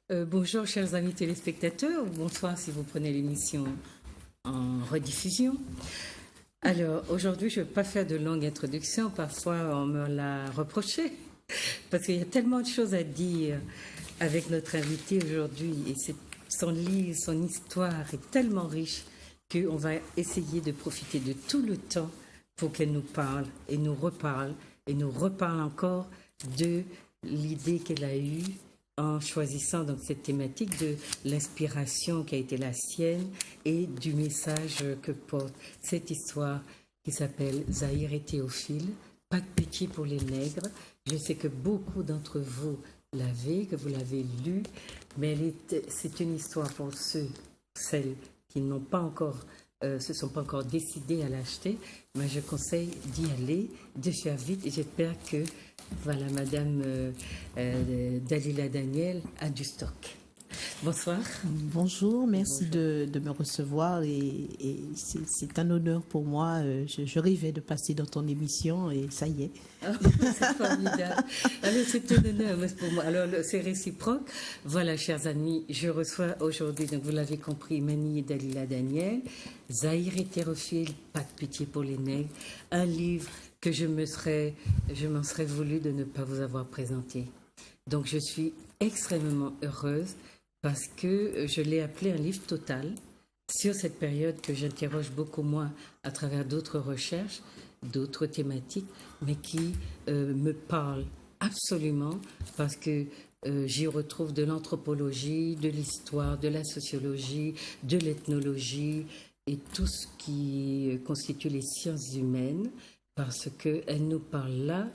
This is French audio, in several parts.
Bonjour chers amis téléspectateurs, bonsoir si vous prenez l'émission en rediffusion. Alors aujourd'hui je ne vais pas faire de longue introduction, parfois on me l'a reproché, parce qu'il y a tellement de choses à dire avec notre invité aujourd'hui et son livre, son histoire est tellement riche qu'on va essayer de profiter de tout le temps pour qu'elle nous parle et nous reparle encore de l'idée qu'elle a eue en choisissant donc cette thématique de l'inspiration qui a été la sienne et du message que porte cette histoire qui s'appelle Zahir et Théophile, pas de pitié pour les nègres. Je sais que beaucoup d'entre vous l'avez, que vous l'avez lu, mais c'est une histoire pour celles qui n'ont pas encore se sont pas encore décidés à l'acheter, mais je conseille d'y aller, de faire vite et j'espère que voilà, Madame Dalila Daniel a du stock. Bonsoir. Bonjour, merci de me recevoir et c'est un honneur pour moi. Je rêvais de passer dans ton émission et ça y est. Oh, c'est formidable. Alors c'est un honneur pour moi. Alors c'est réciproque. Voilà, chers amis, je reçois aujourd'hui, donc vous l'avez compris, Mani et Dalila Daniel, Zahir et Théophile, pas de pitié pour les nègres, un livre que je m'en serais voulu de ne pas vous avoir présenté. Donc je suis extrêmement heureuse parce que je l'ai appelé un livre total sur cette période que j'interroge beaucoup moins à travers d'autres recherches, d'autres thématiques, mais qui me parlent absolument parce que j'y retrouve de l'anthropologie, de l'histoire, de la sociologie, de l'ethnologie et tout ce qui constitue les sciences humaines, parce qu'elle nous parle là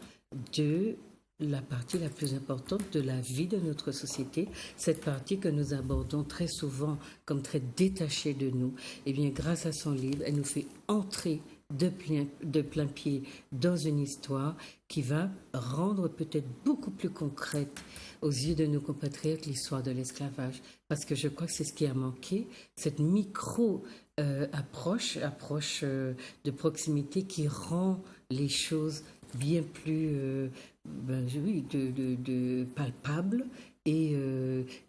de la partie la plus importante de la vie de notre société, cette partie que nous abordons très souvent comme très détachée de nous. Et bien, grâce à son livre, elle nous fait entrer de plein pied dans une histoire qui va rendre peut-être beaucoup plus concrète aux yeux de nos compatriotes l'histoire de l'esclavage. Parce que je crois que c'est ce qui a manqué, cette approche de proximité qui rend les choses bien plus palpables et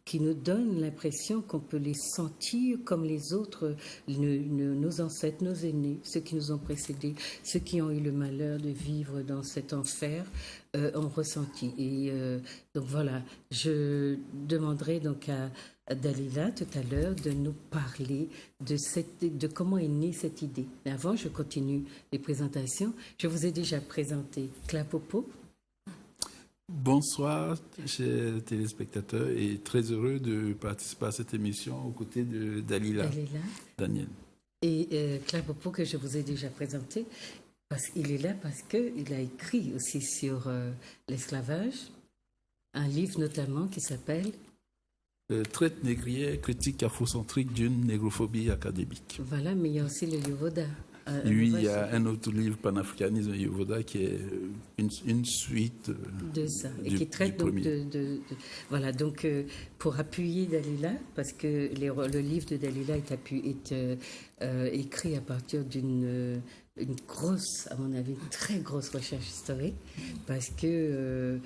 qui nous donne l'impression qu'on peut les sentir comme les autres, nos ancêtres, nos aînés, ceux qui nous ont précédés, ceux qui ont eu le malheur de vivre dans cet enfer, ont ressenti. Et donc voilà, je demanderai donc à Dalila tout à l'heure de nous parler de comment est née cette idée. Mais avant, je continue les présentations. Je vous ai déjà présenté Clapopo. Bonsoir, chers téléspectateurs, et très heureux de participer à cette émission aux côtés de Dalila Daniel. Et Clapopo, que je vous ai déjà présenté, il est là parce qu'il a écrit aussi sur l'esclavage, un livre notamment qui s'appelle Traite négrière, critique afrocentrique d'une négrophobie académique. Voilà, mais il y a aussi le Yovoda. Oui, il y a un autre livre, Panafricanisme Yovoda, qui est une suite de ça, et qui traite donc voilà, donc pour appuyer Dalila, parce que le livre de Dalila est écrit à partir d'une grosse, à mon avis, très grosse recherche historique, parce que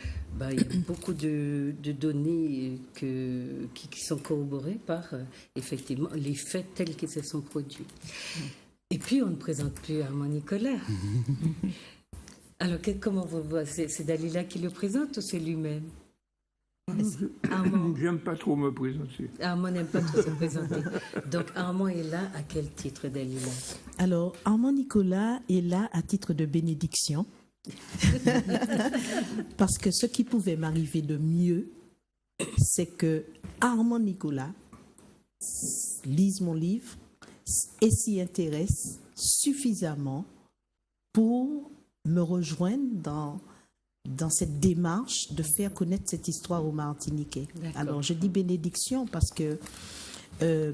il y a beaucoup de données qui sont corroborées par effectivement les faits tels qu'ils se sont produits. Et puis, on ne présente plus Armand Nicolas. Alors, comment vous voyez? C'est Dalila qui le présente ou c'est lui-même? Armand. J'aime pas trop me présenter. Armand n'aime pas trop se présenter. Donc, Armand est là à quel titre, Dalila? Alors, Armand Nicolas est là à titre de bénédiction. Parce que ce qui pouvait m'arriver de mieux, c'est que Armand Nicolas lise mon livre et s'y intéresse suffisamment pour me rejoindre dans cette démarche de faire connaître cette histoire aux Martiniquais. D'accord. Alors, je dis bénédiction parce que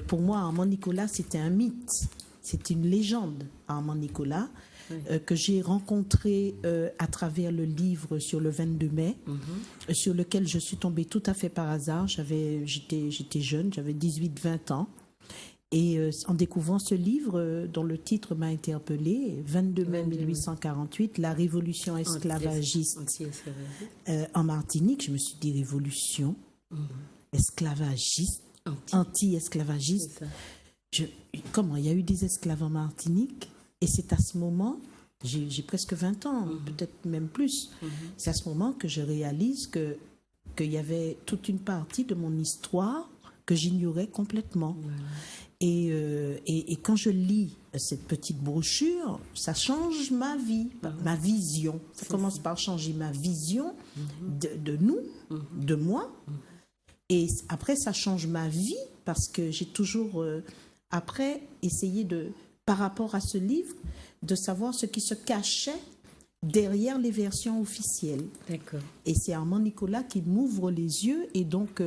pour moi, Armand Nicolas, c'était un mythe, c'est une légende, Armand Nicolas, oui. Que j'ai rencontré à travers le livre sur le 22 mai, sur lequel je suis tombée tout à fait par hasard. J'étais jeune, j'avais 18-20 ans. Et en découvrant ce livre, dont le titre m'a interpellée, 22 mai 1848, la révolution esclavagiste en Martinique, je me suis dit révolution. esclavagiste, Anti. anti-esclavagiste. C'est ça. Comment il y a eu des esclaves en Martinique, et c'est à ce moment, j'ai presque 20 ans, peut-être même plus, c'est à ce moment que je réalise qu'il y avait toute une partie de mon histoire que j'ignorais complètement. Et quand je lis cette petite brochure, ça change ma vie, ma vision. Ça commence par changer ma vision de nous, de moi. Et après, ça change ma vie parce que j'ai toujours, après, essayé par rapport à ce livre, de savoir ce qui se cachait derrière les versions officielles. D'accord. Et c'est Armand Nicolas qui m'ouvre les yeux. Et donc,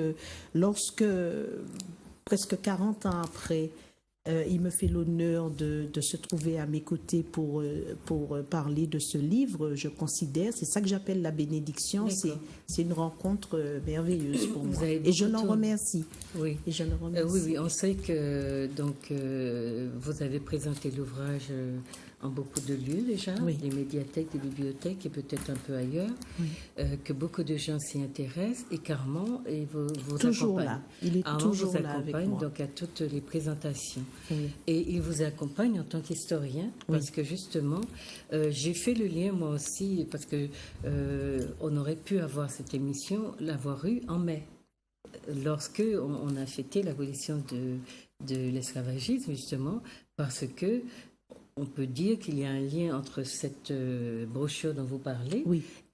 lorsque, presque 40 ans après, il me fait l'honneur de se trouver à mes côtés pour parler de ce livre, je considère, c'est ça que j'appelle la bénédiction, c'est une rencontre merveilleuse pour moi. Et je l'en remercie. Oui. Et je le remercie. Oui, on sait que donc, vous avez présenté l'ouvrage en beaucoup de lieux déjà, des médiathèques, des bibliothèques et peut-être un peu ailleurs, que beaucoup de gens s'y intéressent et qu'Armand vous toujours accompagne. Là. Il est Armand toujours vous là avec accompagne moi. donc à toutes les présentations. Oui. Et il vous accompagne en tant qu'historien parce que justement, j'ai fait le lien moi aussi parce que on aurait pu avoir cette émission, l'avoir eue en mai, lorsque on a fêté l'abolition de l'esclavagisme justement, parce que on peut dire qu'il y a un lien entre cette brochure dont vous parlez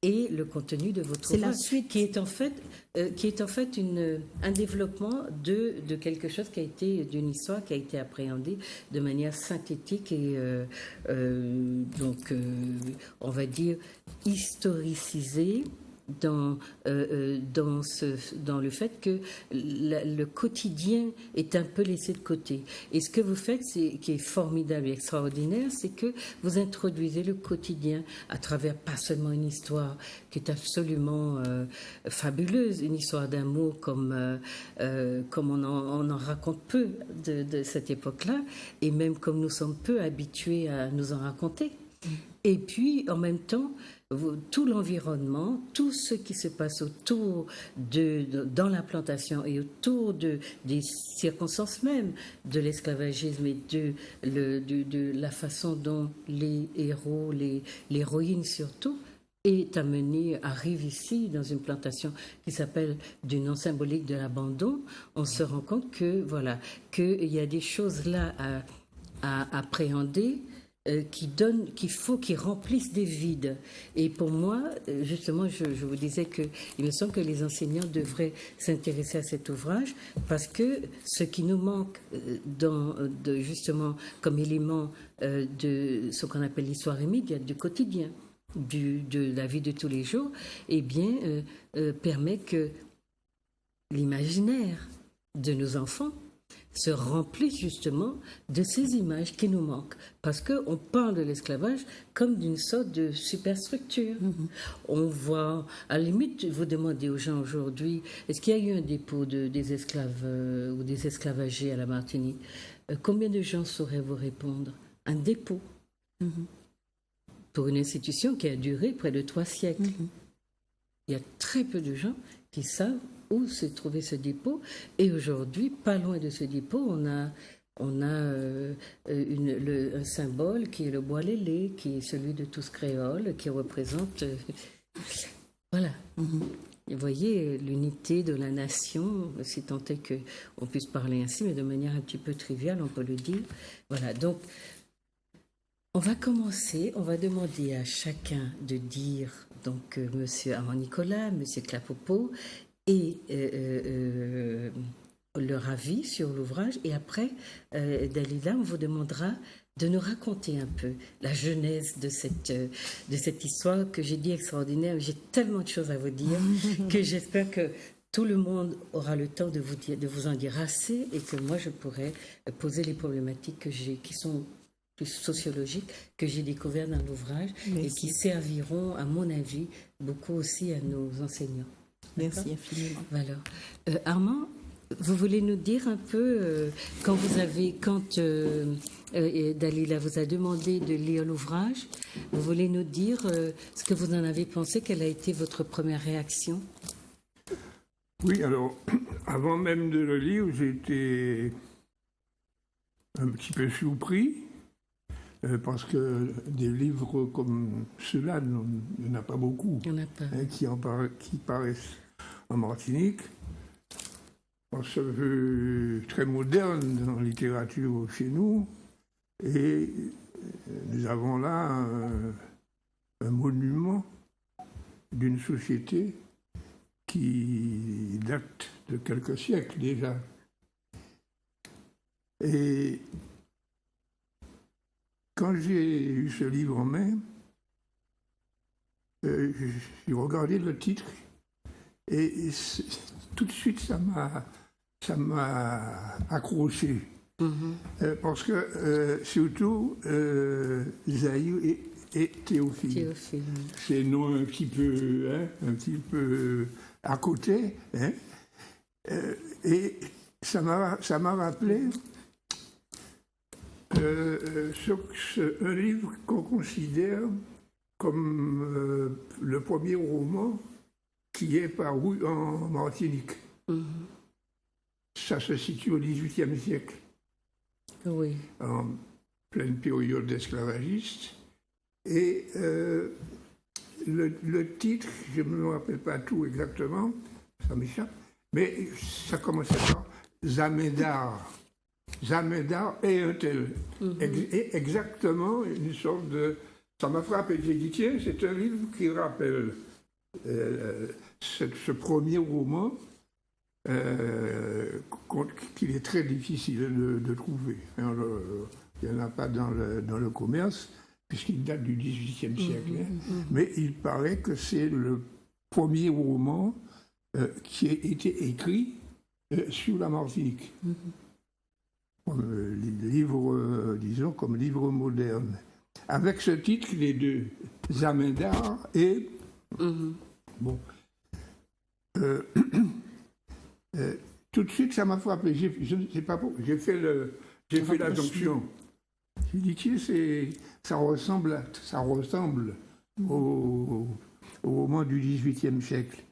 et le contenu de votre ouvrage, la suite. qui est en fait un développement de quelque chose qui a été, d'une histoire qui a été appréhendée de manière synthétique et donc on va dire historicisée dans le fait que le quotidien est un peu laissé de côté. Et ce que vous faites, qui est formidable et extraordinaire, c'est que vous introduisez le quotidien à travers pas seulement une histoire qui est absolument fabuleuse, une histoire d'amour comme on en raconte peu de cette époque-là, et même comme nous sommes peu habitués à nous en raconter. Et puis, en même temps, tout l'environnement, tout ce qui se passe autour dans la plantation et autour des circonstances même de l'esclavagisme et de la façon dont les héros, l'héroïne surtout, arrive ici dans une plantation qui s'appelle du nom symbolique de l'abandon, on se rend compte que voilà, qu'il y a des choses là à appréhender, qui remplissent des vides. Et pour moi, justement, je vous disais qu'il me semble que les enseignants devraient s'intéresser à cet ouvrage parce que ce qui nous manque justement comme élément de ce qu'on appelle l'histoire immédiate du quotidien, de la vie de tous les jours, eh bien, permet que l'imaginaire de nos enfants se remplissent justement de ces images qui nous manquent. Parce qu'on parle de l'esclavage comme d'une sorte de superstructure. On voit, à la limite, vous demandez aux gens aujourd'hui, est-ce qu'il y a eu un dépôt des esclaves ou des esclavagés à la Martinique? Combien de gens sauraient vous répondre? Un dépôt. Pour une institution qui a duré près de 3 siècles. Il y a très peu de gens qui savent où se trouvait ce dépôt. Et aujourd'hui, pas loin de ce dépôt, on a un symbole qui est le bois lélé, qui est celui de tous créoles, qui représente... voilà. Vous voyez, l'unité de la nation, si tant est qu'on puisse parler ainsi, mais de manière un petit peu triviale, on peut le dire. Voilà, donc... On va commencer, on va demander à chacun de dire, donc Monsieur Armand Nicolas, Monsieur Clapopo, et leur avis sur l'ouvrage. Et après, Dalila, on vous demandera de nous raconter un peu la genèse de cette histoire que j'ai dit extraordinaire. J'ai tellement de choses à vous dire que j'espère que tout le monde aura le temps de vous en dire assez et que moi, je pourrai poser les problématiques qui sont sociologiques que j'ai découvert dans l'ouvrage et qui serviront, à mon avis, beaucoup aussi à nos enseignants. Merci infiniment. Alors, Armand, vous voulez nous dire un peu, quand Dalila vous a demandé de lire l'ouvrage, vous voulez nous dire ce que vous en avez pensé, quelle a été votre première réaction? Oui, alors, Avant même de le lire, j'étais un petit peu surpris, parce que des livres comme ceux-là, il n'y en a pas beaucoup, Il n'y en a pas. qui paraissent en Martinique. On se veut très moderne dans la littérature chez nous, et nous avons là un monument d'une société qui date de quelques siècles déjà. Et quand j'ai eu ce livre en main, j'ai regardé le titre et tout de suite ça m'a accroché. Parce que surtout Zahir et Théophile. Théophile. Ces noms un petit peu à côté. Hein. Et ça m'a rappelé un livre qu'on considère comme le premier roman qui est paru en Martinique. Ça se situe au XVIIIe siècle, Oui. en pleine période esclavagiste. Et le titre, je ne me rappelle pas tout exactement, ça m'échappe, mais ça commençait par Zamindar. Zamindar et un tel. Et exactement une sorte de... Ça m'a frappé, j'ai dit, tiens, c'est un livre qui rappelle ce premier roman qu'il est très difficile de trouver. Alors, il n'y en a pas dans le commerce, puisqu'il date du XVIIIe siècle. Mais il paraît que c'est le premier roman qui a été écrit sur la Martinique. Comme livre, disons, comme livre moderne. Avec ce titre, les deux, Zamindar et... Bon. Tout de suite, ça m'a frappé. Je ne sais pas pourquoi. J'ai fait l'adoption. J'ai dit, tiens, ça ressemble au roman du XVIIIe siècle,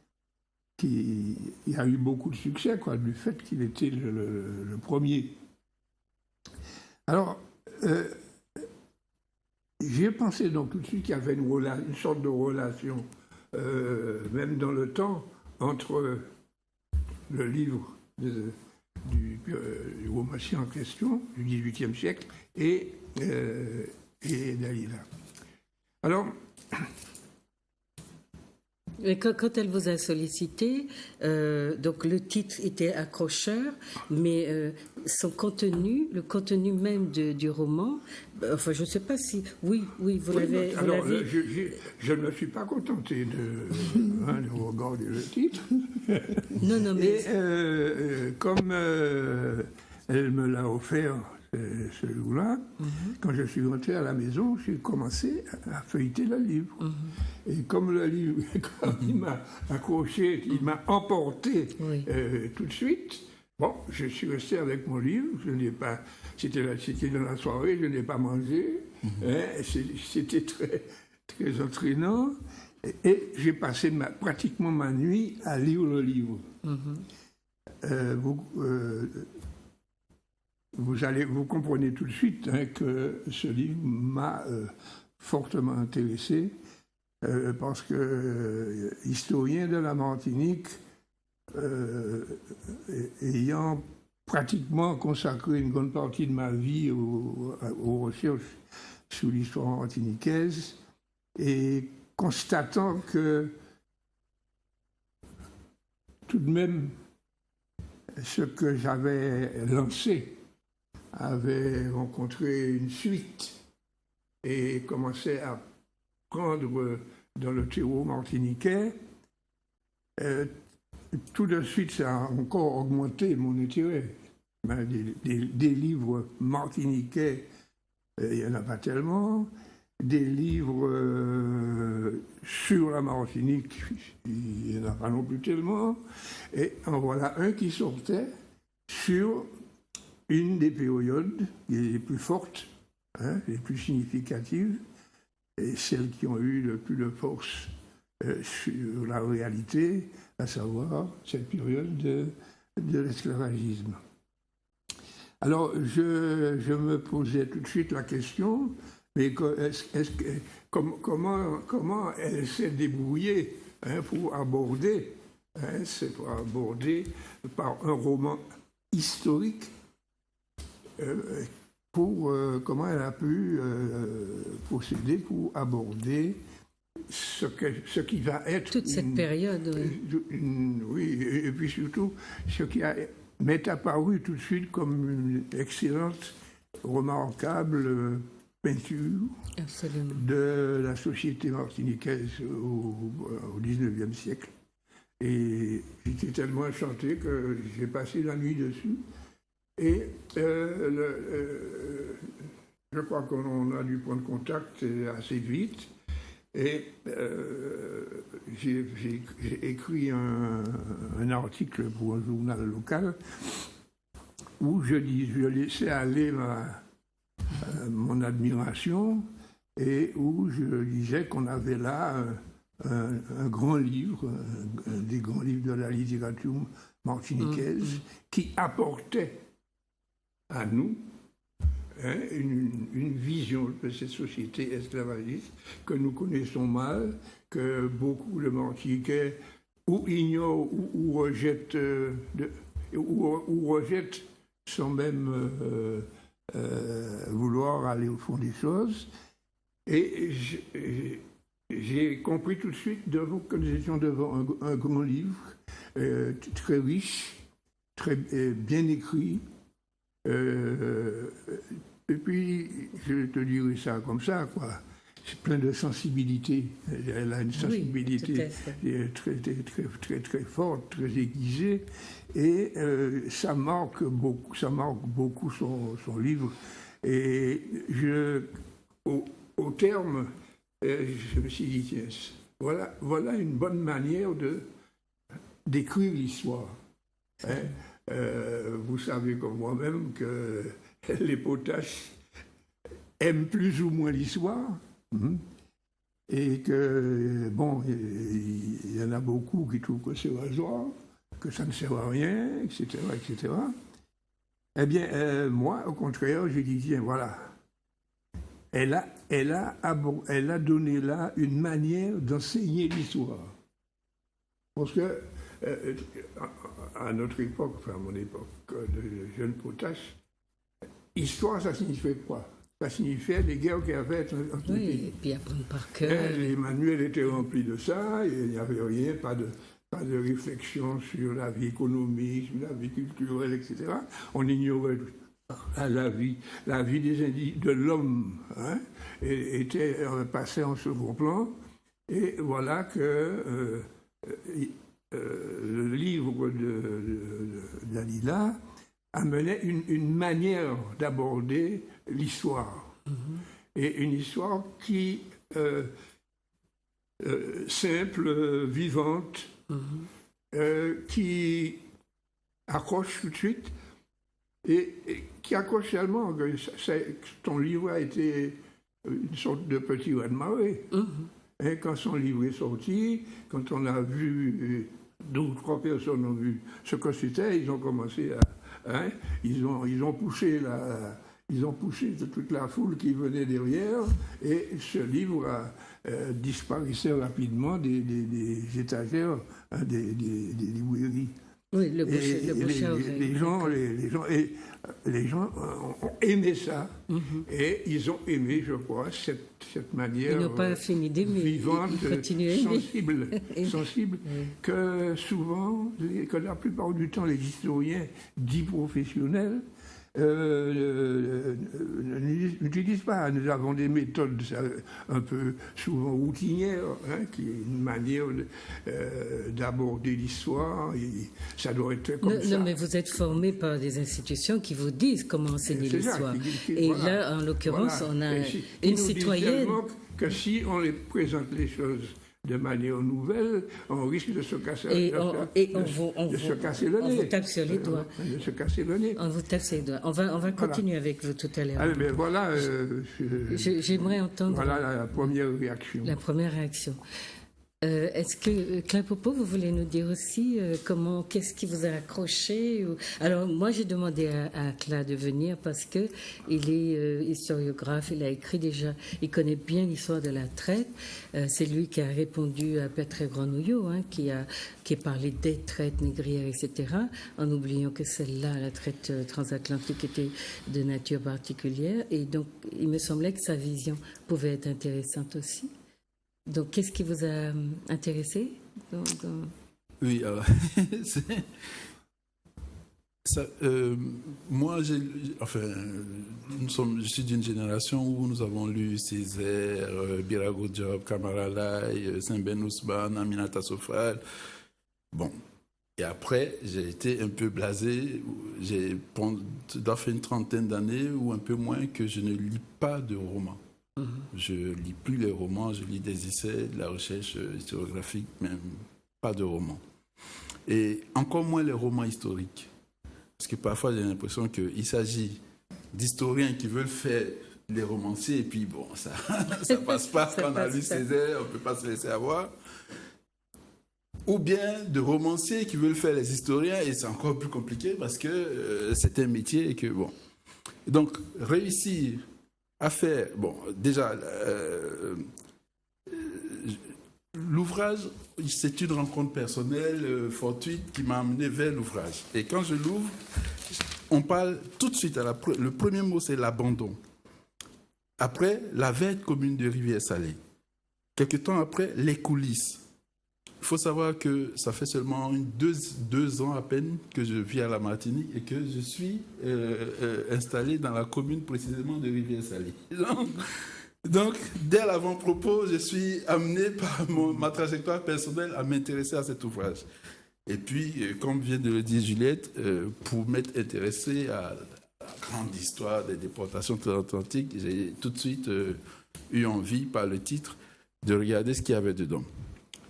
qui a eu beaucoup de succès, quoi, du fait qu'il était le premier. Alors, j'ai pensé donc tout de suite qu'il y avait une sorte de relation, même dans le temps, entre le livre du romancier en question, du XVIIIe siècle, et Dalila. Alors... Et quand elle vous a sollicité, donc le titre était accrocheur, mais son contenu, le contenu même du roman, enfin je ne sais pas si... Oui, vous l'avez... Alors, je ne me suis pas contenté de regarder le titre. Non, mais... Et comme elle me l'a offert ce jour-là, quand je suis rentré à la maison, j'ai commencé à feuilleter le livre. Et comme le livre, quand il m'a accroché, il m'a emporté tout de suite, bon, je suis resté avec mon livre, je n'ai pas... C'était dans la soirée, je n'ai pas mangé, c'était très, très entraînant, et j'ai passé pratiquement ma nuit à lire le livre. Vous comprenez tout de suite que ce livre m'a fortement intéressé, parce que historien de la Martinique, ayant pratiquement consacré une grande partie de ma vie aux recherches sur l'histoire martiniquaise, et constatant que tout de même ce que j'avais lancé avait rencontré une suite et commençait à prendre dans le terreau martiniquais, tout de suite ça a encore augmenté mon intérêt. Des livres martiniquais, il n'y en a pas tellement. Des livres sur la Martinique, il n'y en a pas non plus tellement. Et en voilà un qui sortait sur une des périodes les plus fortes, les plus significatives, et celles qui ont eu le plus de force sur la réalité, à savoir cette période de l'esclavagisme. Alors, je me posais tout de suite la question, mais comment elle s'est débrouillée pour aborder, c'est pour aborder par un roman historique, comment elle a pu procéder pour aborder ce qui va être... Toute cette période, oui. Oui, et puis surtout, ce qui m'est apparu tout de suite comme une excellente, remarquable peinture Absolument. de la société martiniquaise au XIXe siècle. Et j'étais tellement enchanté que j'ai passé la nuit dessus. Et je crois qu'on a dû prendre contact assez vite. Et j'ai écrit un article pour un journal local où je laissais aller mon admiration et où je disais qu'on avait là un grand livre, un des grands livres de la littérature martiniquaise qui apportait à nous une vision de cette société esclavagiste que nous connaissons mal, que beaucoup de Martiniquais ou ignorent ou rejettent, ou rejettent sans même vouloir aller au fond des choses. Et j'ai compris tout de suite que nous étions devant un grand livre, très riche, très bien écrit. Et puis, je te dirais ça comme ça, quoi. C'est plein de sensibilité. Elle a une sensibilité très forte, très aiguisée. Et ça marque beaucoup son livre. Et au terme, je me suis dit, tiens, voilà une bonne manière d'écrire l'histoire. Vous savez comme moi-même que les potaches aiment plus ou moins l'histoire, et que, bon, il y en a beaucoup qui trouvent que c'est rasoir, que ça ne sert à rien, etc., etc. Eh bien, moi, au contraire, j'ai dit, tiens, voilà, elle a donné là une manière d'enseigner l'histoire. Parce que, à notre époque, enfin à mon époque de jeune potache, histoire, ça signifiait quoi? Ça signifiait les guerres qu'il y avait entre les pays. Et puis apprendre par cœur. Les manuels étaient remplis de ça, et il n'y avait rien, pas de réflexion sur la vie économique, sur la vie culturelle, etc. On ignorait la vie de l'homme, était passée en second plan. Et voilà que le livre de Dalila amenait une manière d'aborder l'histoire. Et une histoire qui, simple, vivante, qui accroche tout de suite, et qui accroche tellement que ton livre a été une sorte de petit raz-de-marée. Et quand son livre est sorti, quand on a vu, 2 ou 3 personnes ont vu ce que c'était, ils ont commencé à... ils ont poussé toute la foule qui venait derrière, et ce livre disparaissait rapidement des étagères des librairies. Oui, le les gens ont aimé ça, et ils ont aimé, je crois, cette manière ils n'ont pas fini d'aimer, vivante, sensible, Oui. que souvent, que la plupart du temps, les historiens dits professionnels n'utilisent pas. Nous avons des méthodes un peu souvent routinières, qui est une manière d'aborder l'histoire, et ça doit être comme ça. Non, mais vous êtes formé par des institutions qui vous disent comment enseigner l'histoire. Et là, en l'occurrence, on a une citoyenne... Que si on les présente les choses de manière nouvelle, on risque de se casser le nez. On vous tape sur les doigts. De se casser le nez. On vous tape sur les doigts. On va continuer avec vous tout à l'heure. Allez, mais voilà... J'aimerais entendre... Voilà la première réaction. La première réaction. Est-ce que, Claire Popo, vous voulez nous dire aussi qu'est-ce qui vous a accroché Alors, moi, j'ai demandé à Claire de venir parce que il est historiographe, il a écrit déjà, il connaît bien l'histoire de la traite. C'est lui qui a répondu à Petre Granouillot, qui a parlé des traites négrières, etc., en oubliant que celle-là, la traite transatlantique, était de nature particulière. Et donc, il me semblait que sa vision pouvait être intéressante aussi. Donc, qu'est-ce qui vous a intéressé Oui, alors, moi, je suis d'une génération où nous avons lu Césaire, Birago Diop, Kamara Laye, Saint-Ben Ousmane, Aminata Sofal. Bon, et après, j'ai été un peu blasé. Ça doit faire une trentaine d'années ou un peu moins que je ne lis pas de romans. Je lis plus les romans, je lis des essais, de la recherche historiographique, même pas de romans. Et encore moins les romans historiques. Parce que parfois j'ai l'impression qu'il s'agit d'historiens qui veulent faire les romanciers et puis bon, ça passe pas. Quand on a lu Césaire, on ne peut pas se laisser avoir. Ou bien de romanciers qui veulent faire les historiens et c'est encore plus compliqué parce que c'est un métier et que bon. Donc réussir à faire, bon, déjà, l'ouvrage, c'est une rencontre personnelle, fortuite, qui m'a amené vers l'ouvrage. Et quand je l'ouvre, on parle tout de suite, le premier mot, c'est l'abandon. Après, la verte commune de Rivière-Salée. Quelque temps après, les coulisses. Il faut savoir que ça fait seulement deux ans à peine que je vis à la Martinique et que je suis installé dans la commune précisément de Rivière-Salée. Donc, dès l'avant-propos, je suis amené par ma trajectoire personnelle à m'intéresser à cet ouvrage. Et puis, comme vient de le dire Juliette, pour m'être intéressé à la grande histoire des déportations transatlantiques, j'ai tout de suite eu envie, par le titre, de regarder ce qu'il y avait dedans.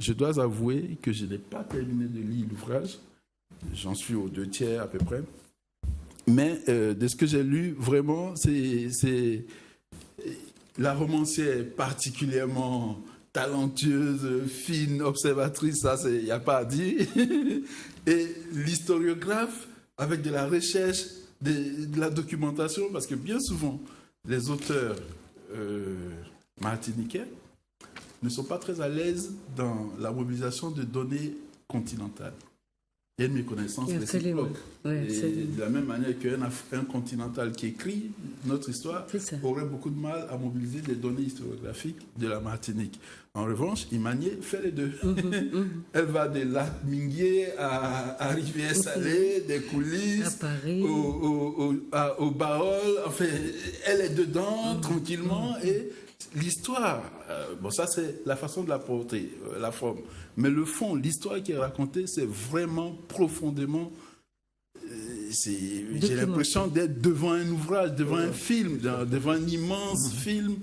Je dois avouer que je n'ai pas terminé de lire l'ouvrage. J'en suis aux 2/3 à peu près. Mais de ce que j'ai lu, vraiment, c'est la romancière est particulièrement talentueuse, fine, observatrice, ça, il n'y a pas à dire. Et l'historiographe, avec de la recherche, de la documentation, parce que bien souvent, les auteurs martiniquais ne sont pas très à l'aise dans la mobilisation de données continentales. Il y a une méconnaissance réciproque. Ouais, de la même manière qu'un continental qui écrit notre histoire aurait beaucoup de mal à mobiliser des données historiographiques de la Martinique. En revanche, Imanié fait les deux. Elle va de lac Minguier à Rivière-Salée, des coulisses, à Paris, au Baol. Enfin, elle est dedans tranquillement et l'histoire, bon ça c'est la façon de la porter, la forme. Mais le fond, l'histoire qui est racontée, c'est vraiment profondément... j'ai l'impression d'être devant un ouvrage, devant un film, devant un immense film.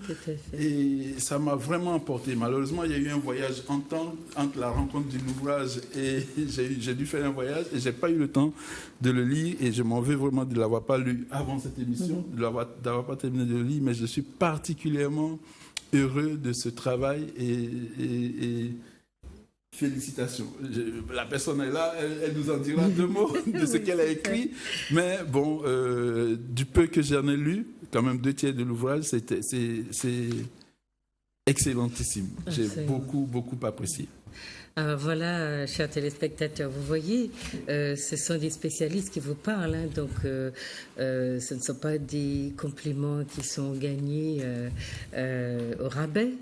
Et ça m'a vraiment emporté. Malheureusement, il y a eu un voyage entre la rencontre de l'ouvrage et j'ai dû faire un voyage et je n'ai pas eu le temps de le lire et je m'en veux vraiment de ne l'avoir pas lu avant cette émission, d'avoir pas terminé de le lire, mais je suis particulièrement heureux de ce travail et félicitations. La personne est là, elle nous en dira 2 mots de ce qu'elle a écrit. Mais bon, du peu que j'en ai lu, quand même 2/3 de l'ouvrage, c'est excellentissime. J'ai beaucoup apprécié. Alors voilà, chers téléspectateurs, vous voyez, ce sont des spécialistes qui vous parlent, donc ce ne sont pas des compliments qui sont gagnés au rabais.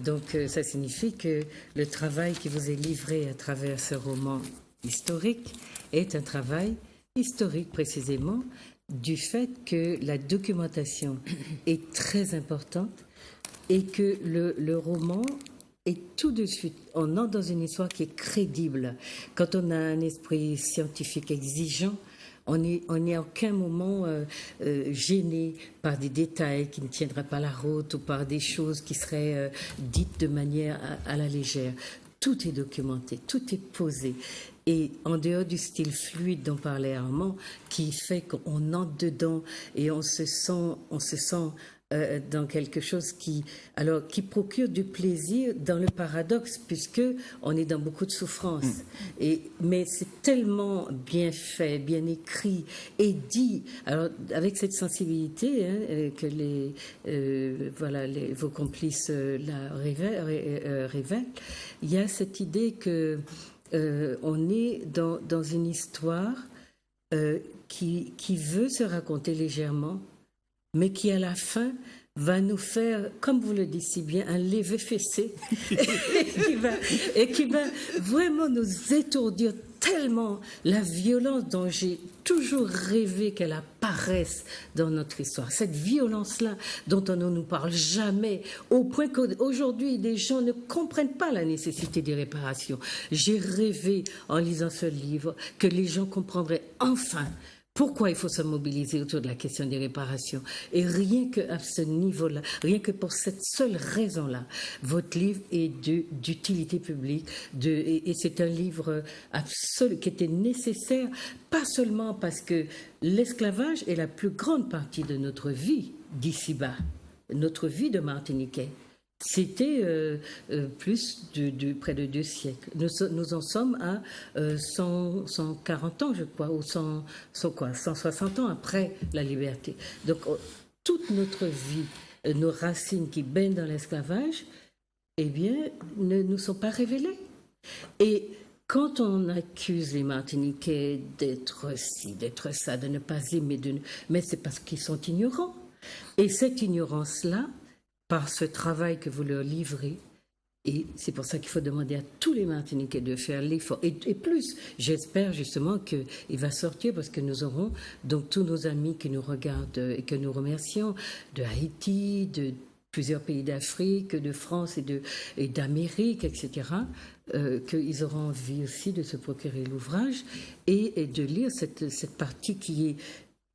Donc ça signifie que le travail qui vous est livré à travers ce roman historique est un travail historique précisément du fait que la documentation est très importante et que le roman est tout de suite, on entre dans une histoire qui est crédible. Quand on a un esprit scientifique exigeant, on n'est à aucun moment gêné par des détails qui ne tiendraient pas la route ou par des choses qui seraient dites de manière à la légère. Tout est documenté, tout est posé. Et en dehors du style fluide dont parlait Armand, qui fait qu'on entre dedans et on se sent dans quelque chose qui procure du plaisir dans le paradoxe, puisque on est dans beaucoup de souffrance. Mais c'est tellement bien fait, bien écrit et dit, alors avec cette sensibilité que vos complices révèlent, il y a cette idée que on est dans une histoire qui veut se raconter légèrement, mais qui à la fin va nous faire, comme vous le dites si bien, un lévé-fessé et qui va vraiment nous étourdir tellement la violence dont j'ai toujours rêvé qu'elle apparaisse dans notre histoire. Cette violence-là dont on ne nous parle jamais, au point qu'aujourd'hui, des gens ne comprennent pas la nécessité des réparations. J'ai rêvé, en lisant ce livre, que les gens comprendraient enfin pourquoi il faut se mobiliser autour de la question des réparations. Et rien qu'à ce niveau-là, rien que pour cette seule raison-là, votre livre est d'utilité publique. Et c'est un livre absolu qui était nécessaire, pas seulement parce que l'esclavage est la plus grande partie de notre vie d'ici-bas, notre vie de Martiniquais. C'était plus de près de 2 siècles. Nous en sommes à 140 ans, je crois, ou 160 ans après la liberté. Donc, toute notre vie, nos racines qui baignent dans l'esclavage, eh bien, ne nous sont pas révélées. Et quand on accuse les Martiniquais d'être ci, d'être ça, de ne pas aimer, mais c'est parce qu'ils sont ignorants. Et cette ignorance-là, par ce travail que vous leur livrez, et c'est pour ça qu'il faut demander à tous les Martiniquais de faire l'effort. Et plus, j'espère justement qu'il va sortir, parce que nous aurons donc tous nos amis qui nous regardent et que nous remercions, de Haïti, de plusieurs pays d'Afrique, de France et d'Amérique, etc., qu'ils auront envie aussi de se procurer l'ouvrage et de lire cette partie qui est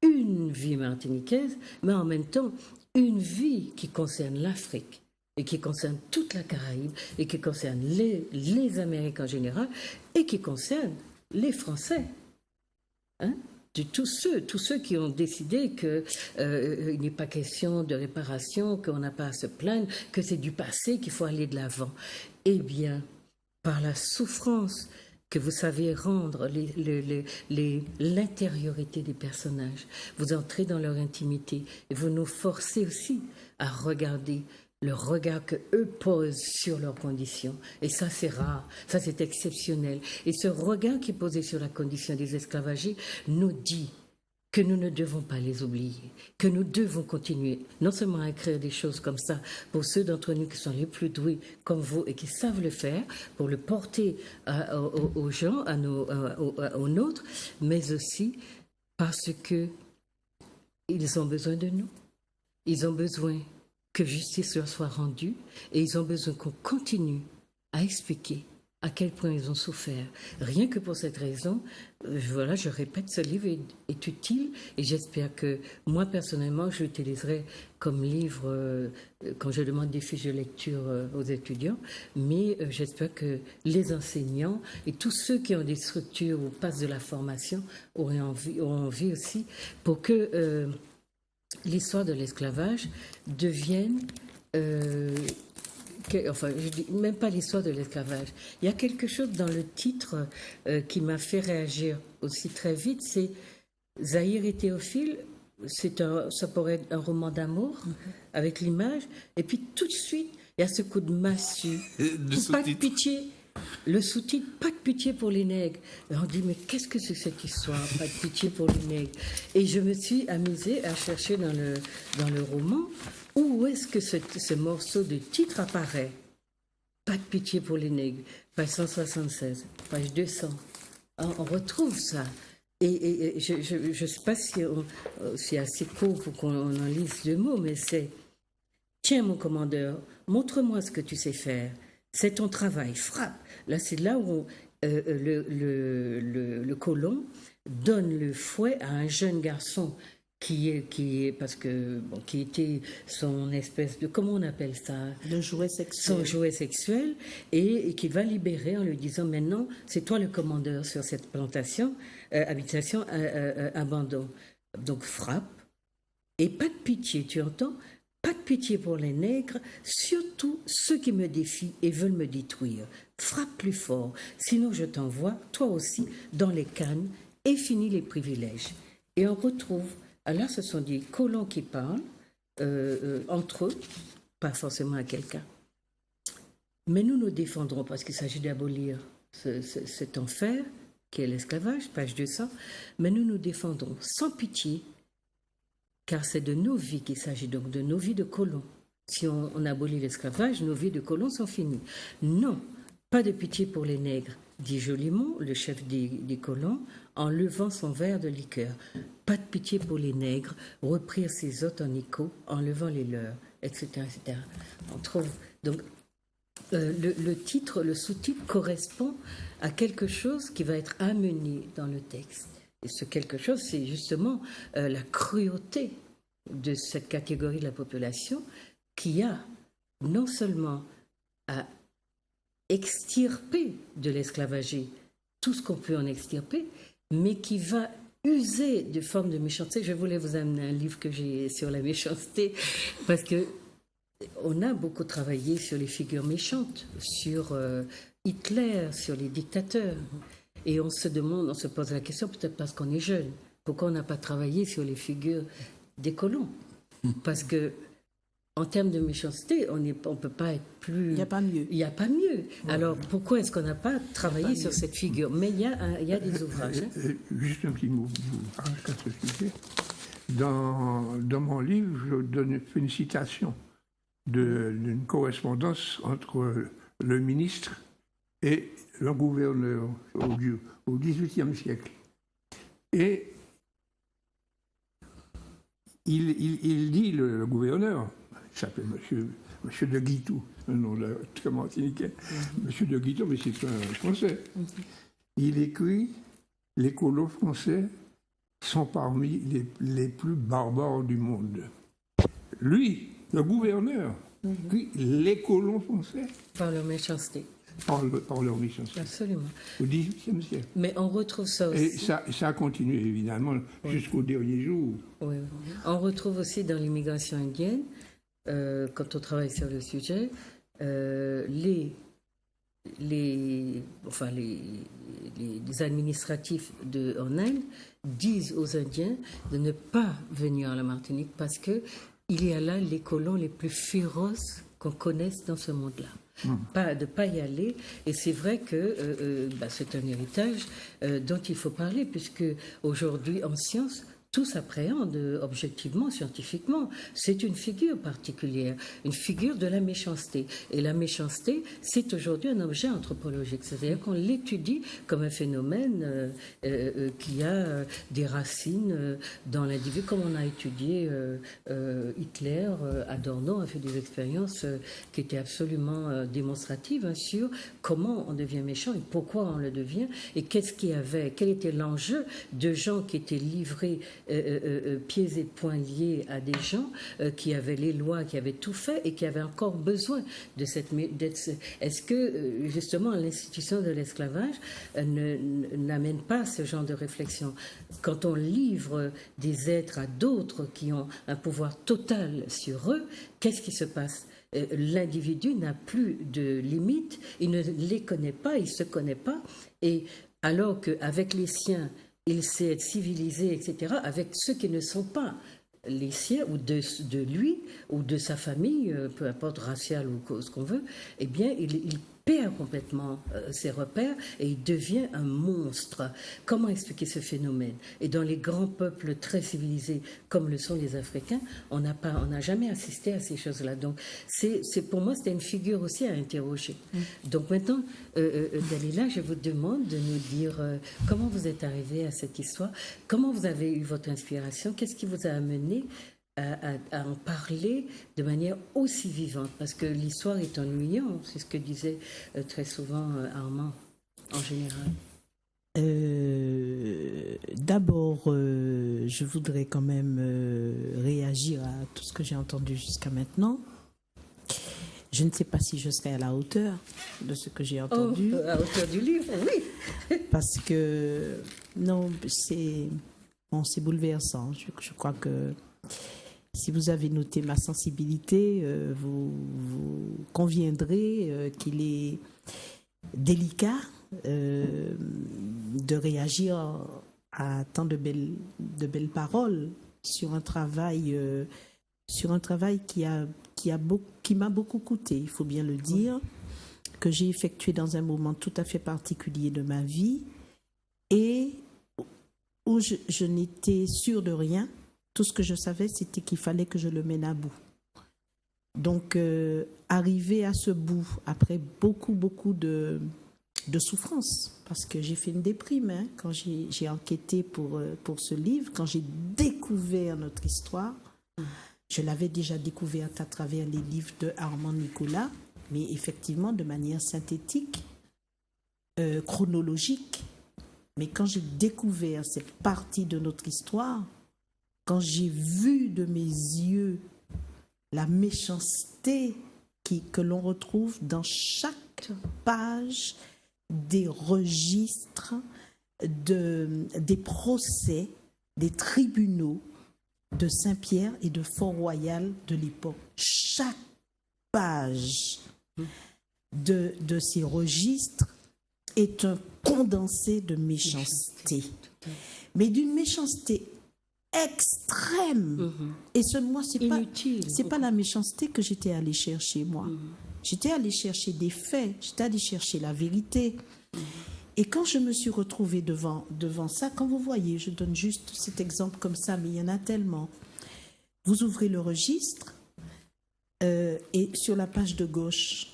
une vie martiniquaise, mais en même temps une vie qui concerne l'Afrique et qui concerne toute la Caraïbe et qui concerne les Amériques en général et qui concerne les Français. De tous ceux qui ont décidé qu'il n'est pas question de réparation, qu'on n'a pas à se plaindre, que c'est du passé, qu'il faut aller de l'avant. Eh bien, par la souffrance que vous savez rendre, l'intériorité des personnages, vous entrez dans leur intimité et vous nous forcez aussi à regarder le regard qu'eux posent sur leurs conditions. Et ça, c'est rare, ça, c'est exceptionnel. Et ce regard qui est posé sur la condition des esclavagés nous dit que nous ne devons pas les oublier, que nous devons continuer non seulement à écrire des choses comme ça pour ceux d'entre nous qui sont les plus doués comme vous et qui savent le faire, pour le porter aux gens, aux nôtres, mais aussi parce que ils ont besoin de nous. Ils ont besoin que justice leur soit rendue et ils ont besoin qu'on continue à expliquer à quel point ils ont souffert. Rien que pour cette raison, voilà, je répète, ce livre est utile et j'espère que moi, personnellement, je l'utiliserai comme livre quand je demande des fiches de lecture aux étudiants, mais j'espère que les enseignants et tous ceux qui ont des structures ou passent de la formation auront envie aussi pour que l'histoire de l'esclavage devienne... enfin, je dis même pas l'histoire de l'esclavage. Il y a quelque chose dans le titre qui m'a fait réagir aussi très vite, c'est Zahir et Théophile. Ça pourrait être un roman d'amour avec l'image, et puis tout de suite il y a ce coup de massue, pas de pitié. Le sous-titre, pas de pitié pour les nègres. Et on dit, mais qu'est-ce que c'est cette histoire, pas de pitié pour les nègres? Et je me suis amusée à chercher dans le roman où est-ce que ce morceau de titre apparaît. Pas de pitié pour les nègres, page 176, page 200. On retrouve ça. Et je ne sais pas si c'est assez court pour qu'on en lise 2 mots, mais c'est « Tiens, mon commandeur, montre-moi ce que tu sais faire. C'est ton travail, frappe ». Là, c'est là où le colon donne le fouet à un jeune garçon qui était son espèce de, comment on appelle ça? Le jouet sexuel. Son jouet sexuel, et qu'il va libérer en lui disant, maintenant, c'est toi le commandeur sur cette plantation, habitation, abandon. Donc, frappe, et pas de pitié, tu entends? Pas de pitié pour les nègres, surtout ceux qui me défient et veulent me détruire. Frappe plus fort, sinon je t'envoie, toi aussi, dans les cannes et finis les privilèges. Et on retrouve, là ce sont des colons qui parlent entre eux, pas forcément à quelqu'un. Mais nous nous défendrons parce qu'il s'agit d'abolir cet enfer qui est l'esclavage, page 200, mais nous nous défendrons sans pitié, car c'est de nos vies qu'il s'agit, donc de nos vies de colons. Si on abolit l'esclavage, nos vies de colons sont finies. Non, pas de pitié pour les nègres, dit Jolimont, le chef des colons, en levant son verre de liqueur. Pas de pitié pour les nègres, reprirent ses hôtes en écho, en levant les leurs, etc. etc. On trouve donc le titre, le sous-titre correspond à quelque chose qui va être amené dans le texte. Et ce quelque chose, c'est justement la cruauté de cette catégorie de la population qui a non seulement à extirper de l'esclavager tout ce qu'on peut en extirper, mais qui va user de formes de méchanceté. Je voulais vous amener un livre que j'ai sur la méchanceté, parce que on a beaucoup travaillé sur les figures méchantes, sur Hitler, sur les dictateurs. Et on se demande, on se pose la question, peut-être parce qu'on est jeune, pourquoi on n'a pas travaillé sur les figures des colons? Parce que en termes de méchanceté, on ne peut pas être plus... Il n'y a pas mieux. Il n'y a pas mieux. Alors, pourquoi est-ce qu'on n'a pas travaillé sur cette figure? Mais il y a des ouvrages. Juste un petit mot à ce sujet. Dans mon livre, je donne une citation d'une correspondance entre le ministre et le gouverneur au XVIIIe siècle. Et il dit, le gouverneur, il s'appelle Monsieur de Guitou, un nom très martiniquais, Monsieur de Guitou, mais c'est un Français. Il écrit « Les colons français sont parmi les plus barbares du monde ». Lui, le gouverneur, puis les colons français. Par leur méchanceté. Par leur méchanceté. Absolument. Au XVIIIe siècle. Mais on retrouve ça aussi. Et ça a continué, évidemment, jusqu'au dernier jour. Oui. On retrouve aussi dans l'immigration indienne, quand on travaille sur le sujet, les administratifs en Inde disent aux Indiens de ne pas venir à la Martinique parce que il y a là les colons les plus féroces qu'on connaisse dans ce monde-là. De ne pas y aller. Et c'est vrai que c'est un héritage dont il faut parler, puisque aujourd'hui, en sciences, tout s'appréhende objectivement, scientifiquement. C'est une figure particulière, une figure de la méchanceté. Et la méchanceté, c'est aujourd'hui un objet anthropologique. C'est-à-dire qu'on l'étudie comme un phénomène qui a des racines dans l'individu, comme on a étudié Hitler. Adorno a fait des expériences qui étaient absolument démonstratives sur comment on devient méchant et pourquoi on le devient, et quel était l'enjeu de gens qui étaient livrés pieds et poings liés à des gens qui avaient les lois, qui avaient tout fait et qui avaient encore besoin de cette... Est-ce que, justement, l'institution de l'esclavage n'amène pas ce genre de réflexion? Quand on livre des êtres à d'autres qui ont un pouvoir total sur eux, qu'est-ce qui se passe? L'individu n'a plus de limites, il ne les connaît pas, il ne se connaît pas, et alors qu'avec les siens, il sait être civilisé, etc., avec ceux qui ne sont pas les siens, ou de lui, ou de sa famille, peu importe raciale ou ce qu'on veut, eh bien, il perd complètement ses repères et il devient un monstre. Comment expliquer ce phénomène? Et dans les grands peuples très civilisés, comme le sont les Africains, on n'a jamais assisté à ces choses-là. Donc, pour moi, c'était une figure aussi à interroger. Donc maintenant, Dalila, je vous demande de nous dire comment vous êtes arrivée à cette histoire, comment vous avez eu votre inspiration, qu'est-ce qui vous a amené à en parler de manière aussi vivante, parce que l'histoire est ennuyante, c'est ce que disait très souvent Armand en général. D'abord, je voudrais quand même réagir à tout ce que j'ai entendu jusqu'à maintenant. Je ne sais pas si je serai à la hauteur de ce que j'ai entendu. À hauteur du livre, oui. Parce que, non, c'est bouleversant. Je crois que si vous avez noté ma sensibilité, vous conviendrez qu'il est délicat de réagir à tant de belles paroles sur un travail qui m'a beaucoup coûté, il faut bien le dire, que j'ai effectué dans un moment tout à fait particulier de ma vie et où je n'étais sûre de rien. Tout ce que je savais, c'était qu'il fallait que je le mène à bout. Donc, arriver à ce bout, après beaucoup de souffrance, parce que j'ai fait une déprime quand j'ai enquêté pour ce livre, quand j'ai découvert notre histoire. Je l'avais déjà découverte à travers les livres de Armand Nicolas, mais effectivement de manière synthétique, chronologique. Mais quand j'ai découvert cette partie de notre histoire, quand j'ai vu de mes yeux la méchanceté que l'on retrouve dans chaque page des registres, des procès, des tribunaux de Saint-Pierre et de Fort-Royal de l'époque. Chaque page de ces registres est un condensé de méchanceté, mais d'une méchanceté extrême. Et c'est pas la méchanceté que j'étais allée chercher, moi. J'étais allée chercher des faits, j'étais allée chercher la vérité. Et quand je me suis retrouvée devant ça, quand vous voyez, je donne juste cet exemple comme ça, mais il y en a tellement. Vous ouvrez le registre et sur la page de gauche,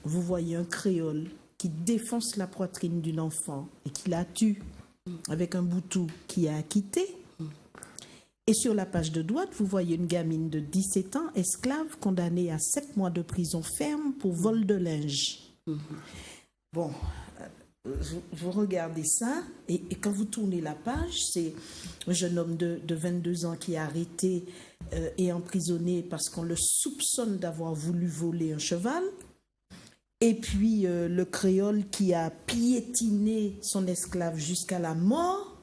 vous voyez un créole qui défonce la poitrine d'une enfant et qui la tue avec un boutou qui a acquitté. Et sur la page de droite, vous voyez une gamine de 17 ans, esclave, condamnée à 7 mois de prison ferme pour vol de linge. Bon, vous regardez ça, et quand vous tournez la page, c'est un jeune homme de 22 ans qui est arrêté et emprisonné parce qu'on le soupçonne d'avoir voulu voler un cheval. Et puis le créole qui a piétiné son esclave jusqu'à la mort,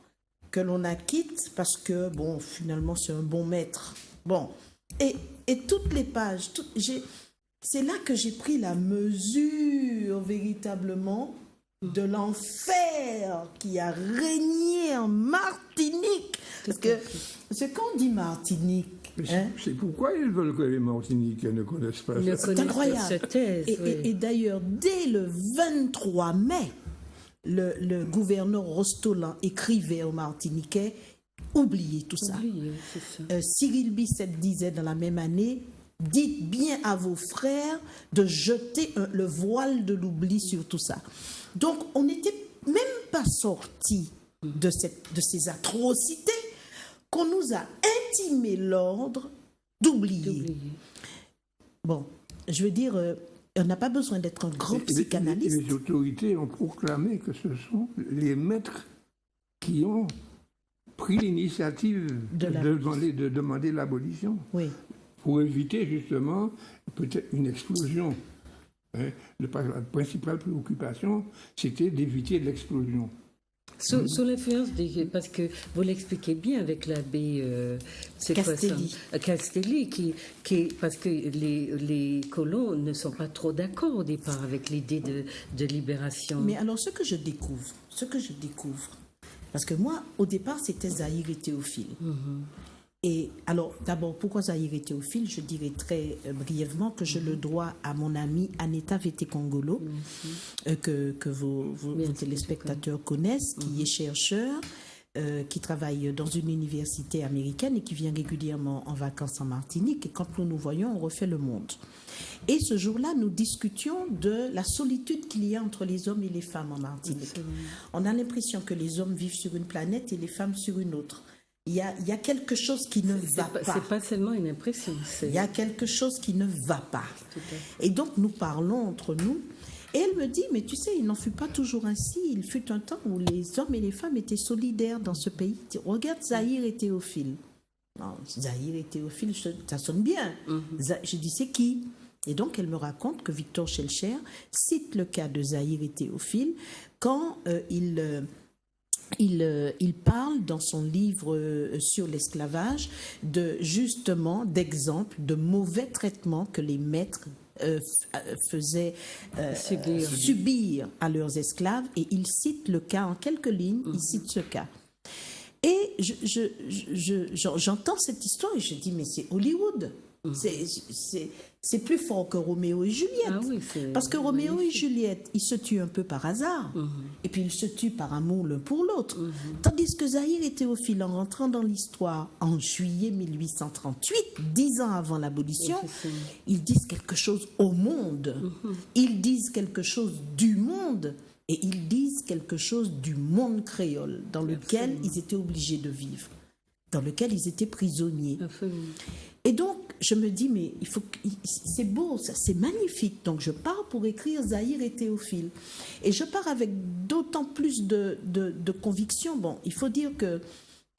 que l'on acquitte parce que, bon, finalement, c'est un bon maître. Bon, et toutes les pages, c'est là que j'ai pris la mesure, véritablement, de l'enfer qui a régné en Martinique. Parce que quand on dit Martinique... C'est pourquoi ils veulent que les Martiniquais ne connaissent pas ça. C'est incroyable. Et d'ailleurs, dès le 23 mai, le gouverneur Rostolan écrivait aux Martiniquais « Oubliez tout ça ». Cyril Bisset disait dans la même année « Dites bien à vos frères de jeter le voile de l'oubli sur tout ça ». Donc, on n'était même pas sorti de ces atrocités qu'on nous a intimé l'ordre d'oublier. Bon, je veux dire... on n'a pas besoin d'être un grand psychanalyste. Les autorités ont proclamé que ce sont les maîtres qui ont pris l'initiative de demander l'abolition. Oui. Pour éviter justement peut-être une explosion. La principale préoccupation, c'était d'éviter l'explosion. Sous l'influence parce que vous l'expliquez bien avec l'abbé Castelli, parce que les colons ne sont pas trop d'accord au départ avec l'idée de libération. Mais alors ce que je découvre, parce que moi, au départ, c'était Zahir et Théophile. Et alors, d'abord, pourquoi Zahir et Théophile? Je dirais très brièvement que je le dois à mon ami Aneta Vete-Kongolo, que vos téléspectateurs connaissent, qui est chercheur, qui travaille dans une université américaine et qui vient régulièrement en vacances en Martinique. Et quand nous nous voyons, on refait le monde. Et ce jour-là, nous discutions de la solitude qu'il y a entre les hommes et les femmes en Martinique. Absolument. On a l'impression que les hommes vivent sur une planète et les femmes sur une autre. Il y a quelque chose qui ne va pas. C'est pas seulement une impression. Il y a quelque chose qui ne va pas. Et donc, nous parlons entre nous. Et elle me dit, mais tu sais, il n'en fut pas toujours ainsi. Il fut un temps où les hommes et les femmes étaient solidaires dans ce pays. Regarde Zahir et Théophile. Non, Zahir et Théophile, ça sonne bien. Je dis, c'est qui? Et donc, elle me raconte que Victor Schellcher cite le cas de Zahir et Théophile quand il parle dans son livre sur l'esclavage justement d'exemples de mauvais traitements que les maîtres faisaient subir à leurs esclaves, et il cite le cas en quelques lignes, il cite ce cas. Et j'entends cette histoire et je dis, mais c'est Hollywood. C'est plus fort que Roméo et Juliette. Ah oui, parce que Roméo et magnifique. Juliette, ils se tuent un peu par hasard. Et puis ils se tuent par amour l'un pour l'autre. Tandis que Zahir et Théophile, en rentrant dans l'histoire en juillet 1838, 10 ans avant l'abolition, Oui, c'est ça. ils disent quelque chose au monde. Ils disent quelque chose du monde. Et ils disent quelque chose du monde créole dans lequel Absolument. ils étaient obligés de vivre, dans lequel ils étaient prisonniers. Absolument. Et donc, je me dis, mais c'est beau, ça, c'est magnifique. Donc, je pars pour écrire Zahir et Théophile. Et je pars avec d'autant plus de conviction. Bon, il faut dire que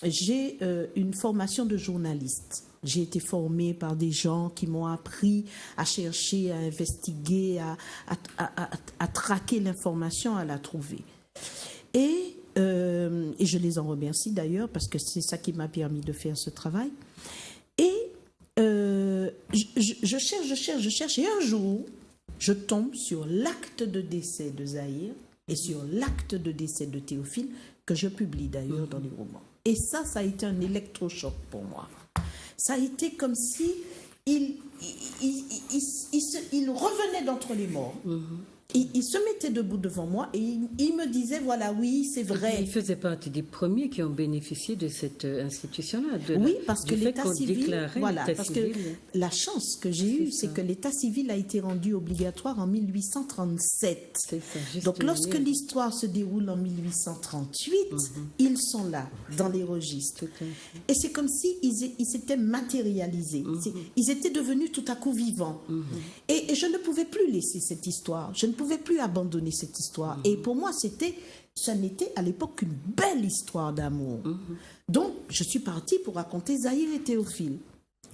j'ai une formation de journaliste. J'ai été formée par des gens qui m'ont appris à chercher, à investiguer, à traquer l'information, à la trouver. Et je les en remercie d'ailleurs, parce que c'est ça qui m'a permis de faire ce travail. Et je cherche, et un jour, je tombe sur l'acte de décès de Zahir et sur l'acte de décès de Théophile, que je publie d'ailleurs dans les romans. Et ça a été un électrochoc pour moi. Ça a été comme si il revenait d'entre les morts. Il se mettait debout devant moi et il me disait, voilà, oui, c'est vrai. Il faisait partie des premiers qui ont bénéficié de cette institution-là. Oui, parce que du fait l'état qu'on civil, déclarait voilà, l'état parce civil. que la chance que j'ai eue, c'est que l'état civil a été rendu obligatoire en 1837. C'est ça, juste Donc, lorsque une- l'histoire se déroule en 1838, ils sont là, dans les registres. Tout à fait. Et c'est comme si ils s'étaient matérialisés. Ils étaient devenus tout à coup vivants. Et je ne pouvais plus laisser cette histoire. Je ne pouvais plus abandonner cette histoire. Et pour moi, ça n'était à l'époque qu'une belle histoire d'amour. Donc, je suis partie pour raconter Zahir et Théophile.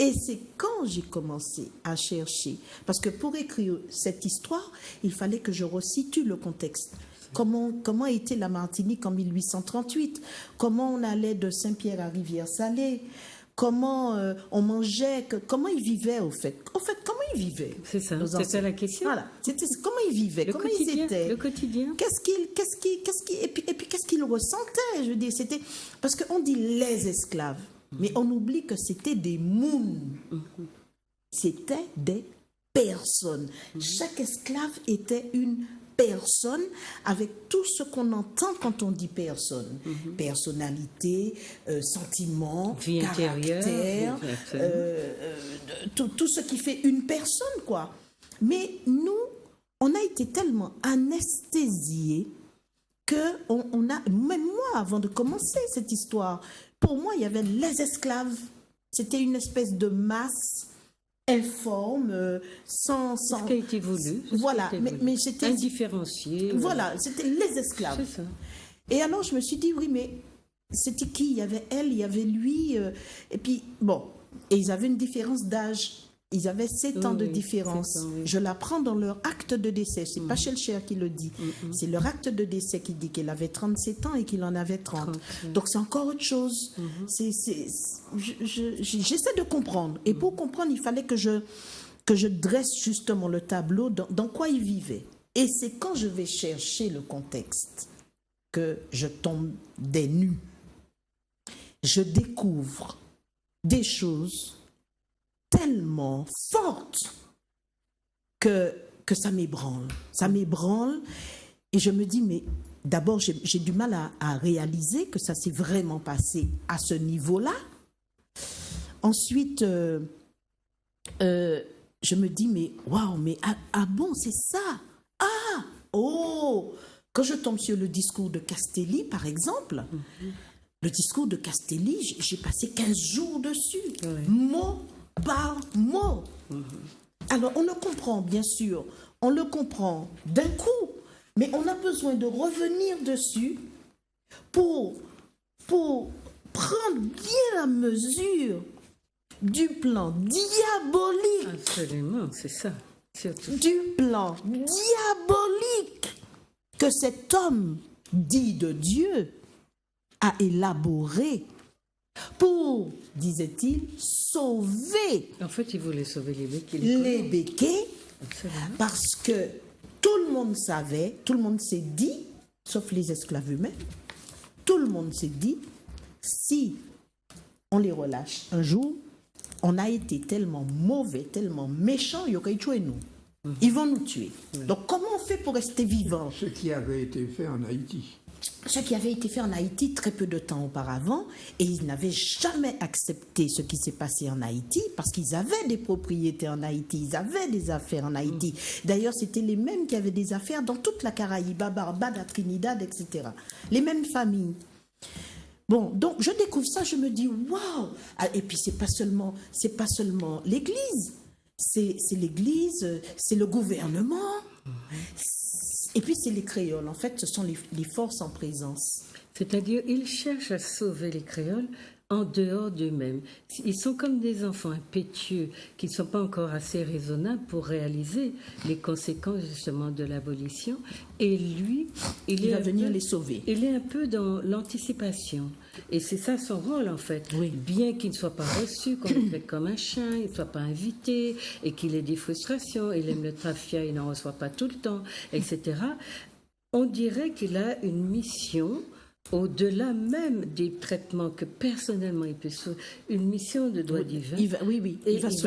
Et c'est quand j'ai commencé à chercher, parce que pour écrire cette histoire, il fallait que je resitue le contexte. Comment était la Martinique en 1838? Comment on allait de Saint-Pierre à Rivière-Salée? Comment on mangeait? Comment ils vivaient au fait? Comment ils vivaient? C'est ça, nos c'était ancêtres? la question. Voilà. Comment ils vivaient? Le Comment quotidien, ils étaient? le quotidien. Et puis qu'est-ce qu'ils ressentaient? Je veux dire, c'était parce qu'on dit les esclaves, mais on oublie que c'était des mouns. C'était des personnes. Chaque esclave était une personne avec tout ce qu'on entend quand on dit personne. Personnalité, sentiment, Vie intérieure, caractère, tout ce qui fait une personne, quoi. Mais nous, on a été tellement anesthésiés que même moi, avant de commencer cette histoire, pour moi, il y avait les esclaves. C'était une espèce de masse informe, sans... C'est ce qui a été voulu. c'est ce Voilà, qui a été voulu. mais c'était... Indifférencié. Voilà, c'était les esclaves. C'est ça. Et alors, je me suis dit, oui, mais c'était qui? Il y avait elle, il y avait lui. Et puis, bon, et ils avaient une différence d'âge. Ils avaient 7 ans de Oui, différence. 7 ans, oui. Je l'apprends dans leur acte de décès. C'est pas Schellcher qui le dit. C'est leur acte de décès qui dit qu'il avait 37 ans et qu'il en avait 30. Donc, c'est encore autre chose. J'essaie de comprendre. Et pour comprendre, il fallait que je dresse justement le tableau dans quoi ils vivaient. Et c'est quand je vais chercher le contexte que je tombe des nues. Je découvre des choses tellement fortes que ça m'ébranle. Ça m'ébranle et je me dis, mais d'abord, j'ai du mal à réaliser que ça s'est vraiment passé à ce niveau-là. Ensuite, je me dis, mais waouh, mais ah bon, c'est ça? Ah, oh! Quand je tombe sur le discours de Castelli, par exemple, le discours de Castelli, j'ai passé 15 jours dessus, mot par mot. Alors, on le comprend, bien sûr, on le comprend d'un coup, mais on a besoin de revenir dessus pour prendre bien la mesure du plan diabolique. Absolument, c'est ça. Surtout. Du plan diabolique que cet homme dit de Dieu a élaboré pour, disait-il, sauver En fait, il voulait sauver les béquets. les béquets, Absolument. parce que tout le monde savait, tout le monde s'est dit, sauf les esclaves humains, tout le monde s'est dit, si on les relâche un jour, on a été tellement mauvais, tellement méchants, ils vont tuer nous. Ils vont nous tuer. Donc comment on fait pour rester vivant? Ce qui avait été fait en Haïti. Ce qui avait été fait en Haïti très peu de temps auparavant, et ils n'avaient jamais accepté ce qui s'est passé en Haïti, parce qu'ils avaient des propriétés en Haïti, ils avaient des affaires en Haïti. D'ailleurs, c'était les mêmes qui avaient des affaires dans toute la Caraïbe, à Barbade, à Trinidad, etc. Les mêmes familles. Bon, donc je découvre ça, je me dis waouh. Et puis c'est pas seulement l'Église, c'est l'Église, c'est le gouvernement. Et puis c'est les créoles. En fait, ce sont les forces en présence. C'est-à-dire, ils cherchent à sauver les créoles en dehors d'eux-mêmes. Ils sont comme des enfants impétueux qui ne sont pas encore assez raisonnables pour réaliser les conséquences justement de l'abolition. Et lui, il va venir les sauver. Il est un peu dans l'anticipation. Et c'est ça son rôle en fait. Oui. Bien qu'il ne soit pas reçu, qu'on le traite comme un chien, il ne soit pas invité, et qu'il ait des frustrations, il aime le trafia, il n'en reçoit pas tout le temps, etc. On dirait qu'il a une mission au-delà même des traitements que personnellement il peut sauver, une mission de droit divin. Il va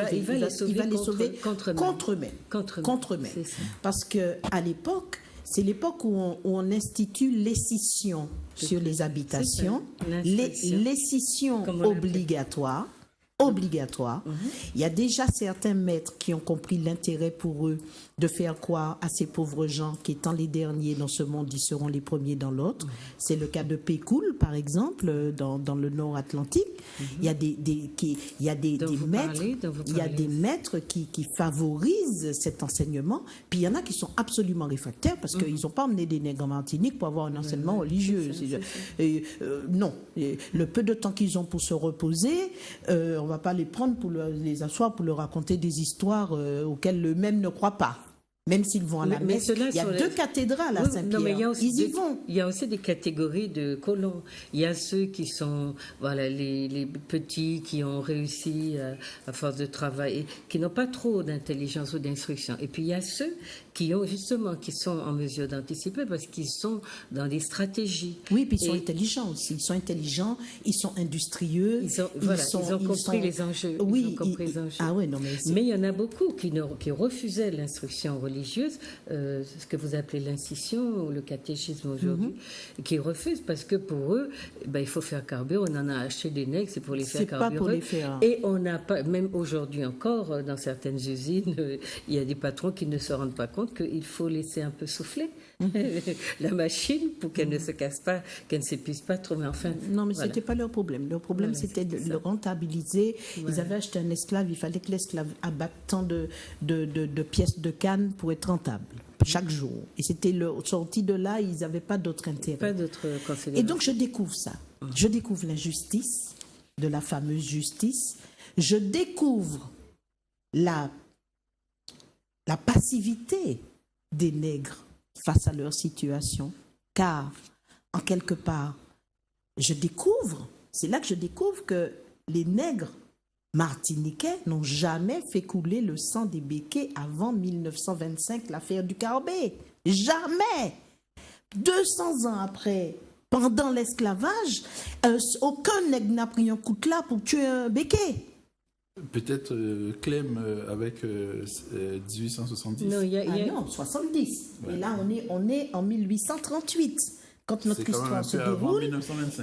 les sauver contre eux-mêmes. Contre eux-mêmes. C'est ça. Parce qu'à l'époque, c'est l'époque où on institue les scissions sur les habitations, les scissions Comme on l'appelle. obligatoires. Il y a déjà certains maîtres qui ont compris l'intérêt pour eux de faire croire à ces pauvres gens qu'étant les derniers dans ce monde, ils seront les premiers dans l'autre. C'est le cas de Pécoul, par exemple, dans le Nord Atlantique. Il y a des maîtres qui favorisent cet enseignement. Puis il y en a qui sont absolument réfractaires parce qu'ils n'ont pas emmené des nègres en Martinique pour avoir un enseignement religieux. Non. Le peu de temps qu'ils ont pour se reposer, on ne va pas les prendre pour les asseoir pour leur raconter des histoires auxquelles eux-mêmes ne croient pas. Même s'ils vont à la messe, il y a deux cathédrales à Saint-Pierre. Ils y vont. Il y a aussi des catégories de colons. Il y a ceux qui sont, voilà, les petits qui ont réussi à force de travail, qui n'ont pas trop d'intelligence ou d'instruction. Et puis il y a ceux qui sont en mesure d'anticiper parce qu'ils sont dans des stratégies. Oui, puis ils sont intelligents aussi. Ils sont intelligents, ils sont industrieux. Ils ont compris les enjeux. Oui, Ah ouais, non, mais il y en a beaucoup qui refusaient l'instruction religieuse, ce que vous appelez l'incision ou le catéchisme aujourd'hui, qui refusent parce que pour eux, il faut faire carburer. On en a acheté des nègres, c'est pour les faire carburer. C'est pas pour les faire. Et on n'a pas, même aujourd'hui encore, dans certaines usines, il y a des patrons qui ne se rendent pas compte qu'il faut laisser un peu souffler la machine pour qu'elle ne se casse pas, qu'elle ne s'épuise pas trop. Mais enfin, non, mais c'était pas leur problème. Leur problème, c'était de le rentabiliser. Ils avaient acheté un esclave. Il fallait que l'esclave abatte tant de pièces de canne pour être rentable chaque jour. Et c'était sorti de là. Ils n'avaient pas d'autre intérêt. Pas d'autre considération. Et donc je découvre ça. Je découvre l'injustice de la fameuse justice. Je découvre la passivité des nègres face à leur situation, car en quelque part, c'est là que je découvre que les nègres martiniquais n'ont jamais fait couler le sang des béquets avant 1925, l'affaire du Carbet. Jamais. 200 ans après, pendant l'esclavage, aucun nègre n'a pris un coup de là pour tuer un béquet. Peut-être Clem avec 1870. Non, 70. Ouais. Et là, on est en 1838. Quand notre histoire se déroule,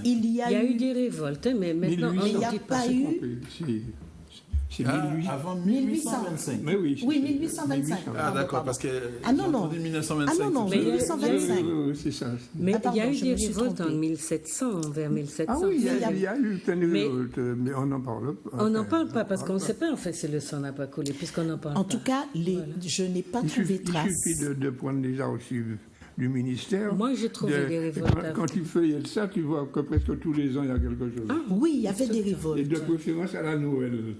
il y a eu des révoltes, mais maintenant, il n'y a pas eu... C'est avant 1825. Mais oui, 1825. Ah d'accord, parce que non, 1925. Ah non, 1825. C'est ça. Mais il y a eu des révoltes en 1700, vers 1700. Ah oui, il y a eu plein de révoltes, mais on n'en parle pas. On n'en parle pas parce qu'on ne sait pas en fait si le sang n'a pas coulé, puisqu'on n'en parle pas. En tout cas, je n'ai pas trouvé trace. Il suffit de prendre les archives du ministère. Moi, j'ai trouvé des révoltes. Quand tu feuillettes ça, tu vois que presque tous les ans, il y a quelque chose. Ah, oui, il y avait des révoltes. Et de préférence à la Noël.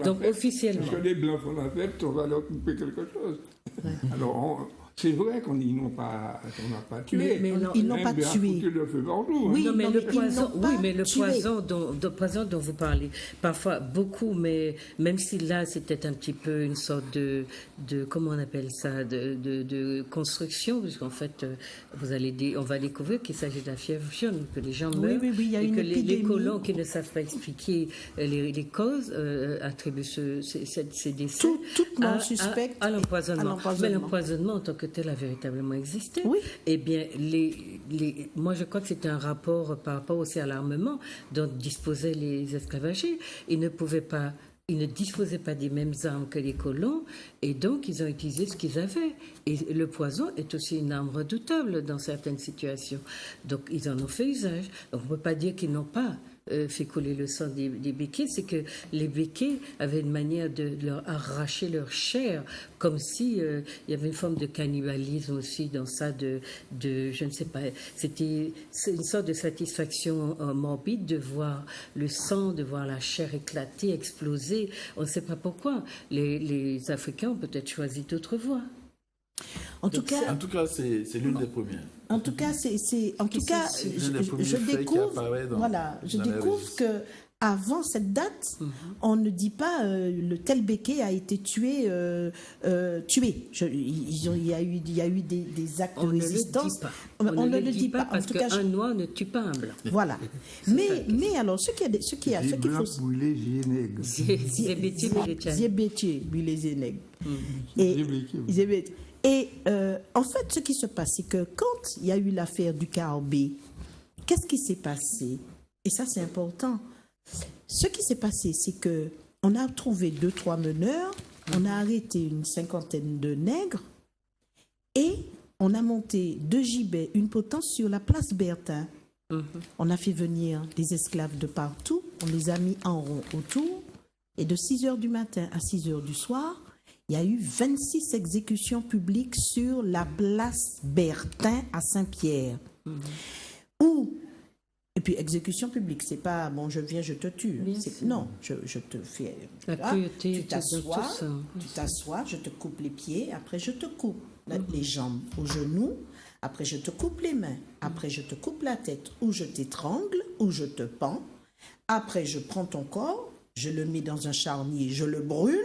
Donc, officiellement. Parce que les Blancs font la fête, on va leur couper quelque chose. Ouais. Alors, C'est vrai qu'on n'a pas tué. Mais non, ils n'ont pas Mais a tué. foutu le feu partout. Oui, non, mais non, le mais ils poison, n'ont pas oui, mais le tué. poison dont vous parlez, parfois beaucoup, mais même si là c'était un petit peu une sorte de comment on appelle ça, de construction, puisqu'en fait, on va découvrir qu'il s'agit de la fièvre jaune, que les gens Oui, meurent, oui, oui, il y a et une que les épidémie. colons qui ne savent pas expliquer les causes attribuent ces décès Toute mort suspecte à l'empoisonnement. à l'empoisonnement. Mais l'empoisonnement en tant que tel a véritablement existé. Oui. Eh bien, moi je crois que c'était un rapport par rapport aussi à l'armement dont disposaient les esclavagés. Ils ne disposaient pas des mêmes armes que les colons, et donc ils ont utilisé ce qu'ils avaient. Et le poison est aussi une arme redoutable dans certaines situations. Donc ils en ont fait usage. Donc on ne peut pas dire qu'ils n'ont pas fait couler le sang des béquets, c'est que les béquets avaient une manière de leur arracher leur chair, comme si il y avait une forme de cannibalisme aussi dans ça, je ne sais pas, c'est une sorte de satisfaction morbide de voir le sang, de voir la chair éclater, exploser. On ne sait pas pourquoi. Les Africains ont peut-être choisi d'autres voies. En tout cas, c'est l'une des premières. En tout cas, je découvre que avant cette date, on ne dit pas le tel béquet a été tué. Il y a eu des actes de résistance. On ne le dit pas En parce tout cas, qu'un noir ne tue pas un blanc. Voilà. Mais alors, ce qu'il faut brûlé Ziénègue. Ziébétier, brûlé Ziénègue. Et en fait, ce qui se passe, c'est que quand il y a eu l'affaire du Carbet, qu'est-ce qui s'est passé? Et ça, c'est important. Ce qui s'est passé, c'est que on a trouvé 2-3 meneurs, on a arrêté une 50aine de nègres et on a monté de gibet une potence sur la place Bertin. On a fait venir des esclaves de partout, on les a mis en rond autour et de 6h du matin à 6h du soir, il y a eu 26 exécutions publiques sur la place Bertin à Saint-Pierre. Et puis, exécution publique, c'est pas, bon, je viens, je te tue. Non, je te fais... La cruauté, tu t'assois, je te coupe les pieds, après je te coupe les jambes aux genoux, après je te coupe les mains, après je te coupe la tête, ou je t'étrangle, ou je te pends, après je prends ton corps, je le mets dans un charnier, je le brûle,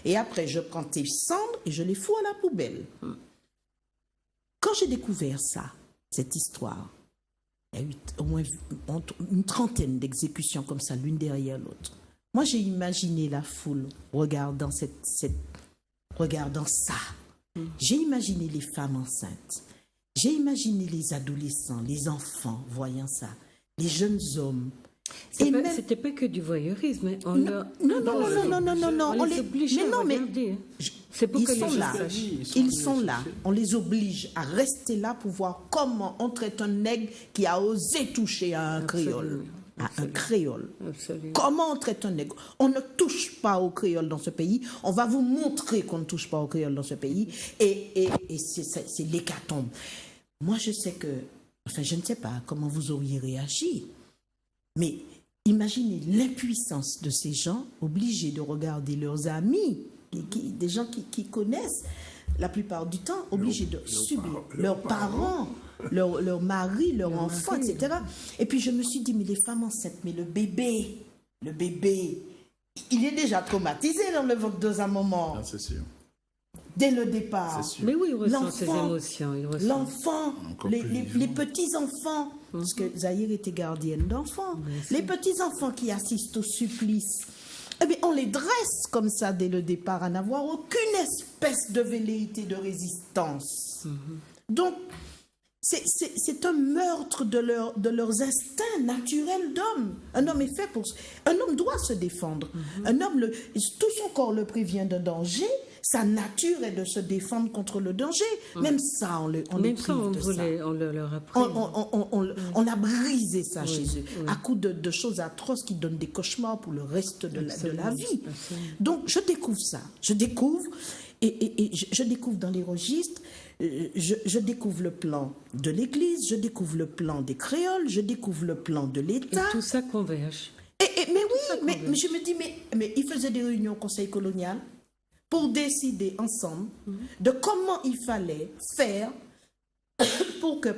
et après je prends tes cendres et je les fous à la poubelle. Quand j'ai découvert ça, cette histoire, il y a eu au moins une trentaine d'exécutions comme ça, l'une derrière l'autre. Moi, j'ai imaginé la foule regardant regardant ça. J'ai imaginé les femmes enceintes. J'ai imaginé les adolescents, les enfants voyant ça, les jeunes hommes. C'était pas que du voyeurisme. On les oblige à regarder. C'est pour que les gens sachent. Ils sont là. On les oblige à rester là pour voir comment on traite un nègre qui a osé toucher à un créole. À un créole. Absolument. Comment on traite un nègre? On ne touche pas au créole dans ce pays. On va vous montrer qu'on ne touche pas au créole dans ce pays. Et c'est l'hécatombe. Moi, je sais que... Enfin, je ne sais pas comment vous auriez réagi. Mais imaginez l'impuissance de ces gens obligés de regarder leurs amis, des gens qui connaissent la plupart du temps, obligés de subir leurs parents, leurs maris, leurs enfants, etc. Et puis je me suis dit, mais les femmes enceintes, mais le bébé, il est déjà traumatisé dans le ventre de un moment. Ah, c'est sûr. Dès le départ. Mais oui, il ressent ses émotions. L'enfant, les petits-enfants, parce que Zahir était gardienne d'enfants, les petits-enfants qui assistent au supplice, eh bien, on les dresse comme ça dès le départ, à n'avoir aucune espèce de velléité de résistance. Donc, c'est un meurtre de leurs instincts naturels d'homme. Un homme est fait pour... Un homme doit se défendre. Un homme, tout son corps le prévient d'un danger. Sa nature est de se défendre contre le danger. Même ça, on les prive de ça. On leur a pris. On a brisé ça chez eux, à coup de choses atroces qui donnent des cauchemars pour le reste de la vie. Donc, je découvre ça. Je découvre dans les registres, je découvre le plan de l'Église, je découvre le plan des créoles, je découvre le plan de l'État. Et tout ça converge. Mais oui, mais je me dis, mais ils faisaient des réunions au Conseil colonial. pour décider ensemble de comment il fallait faire pour que,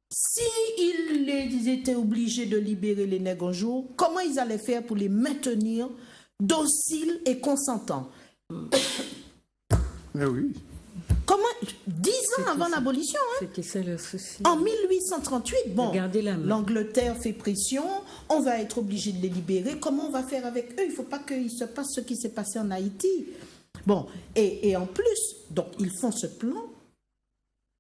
si ils étaient obligés de libérer les nègres un jour, comment ils allaient faire pour les maintenir dociles et consentants. Mais oui. Comment 10 ans avant l'abolition, C'était ça le souci. en 1838, Regardez la main. l'Angleterre fait pression, on va être obligé de les libérer. Comment on va faire avec eux? Il ne faut pas qu'il se passe ce qui s'est passé en Haïti. Et en plus, donc ils font ce plan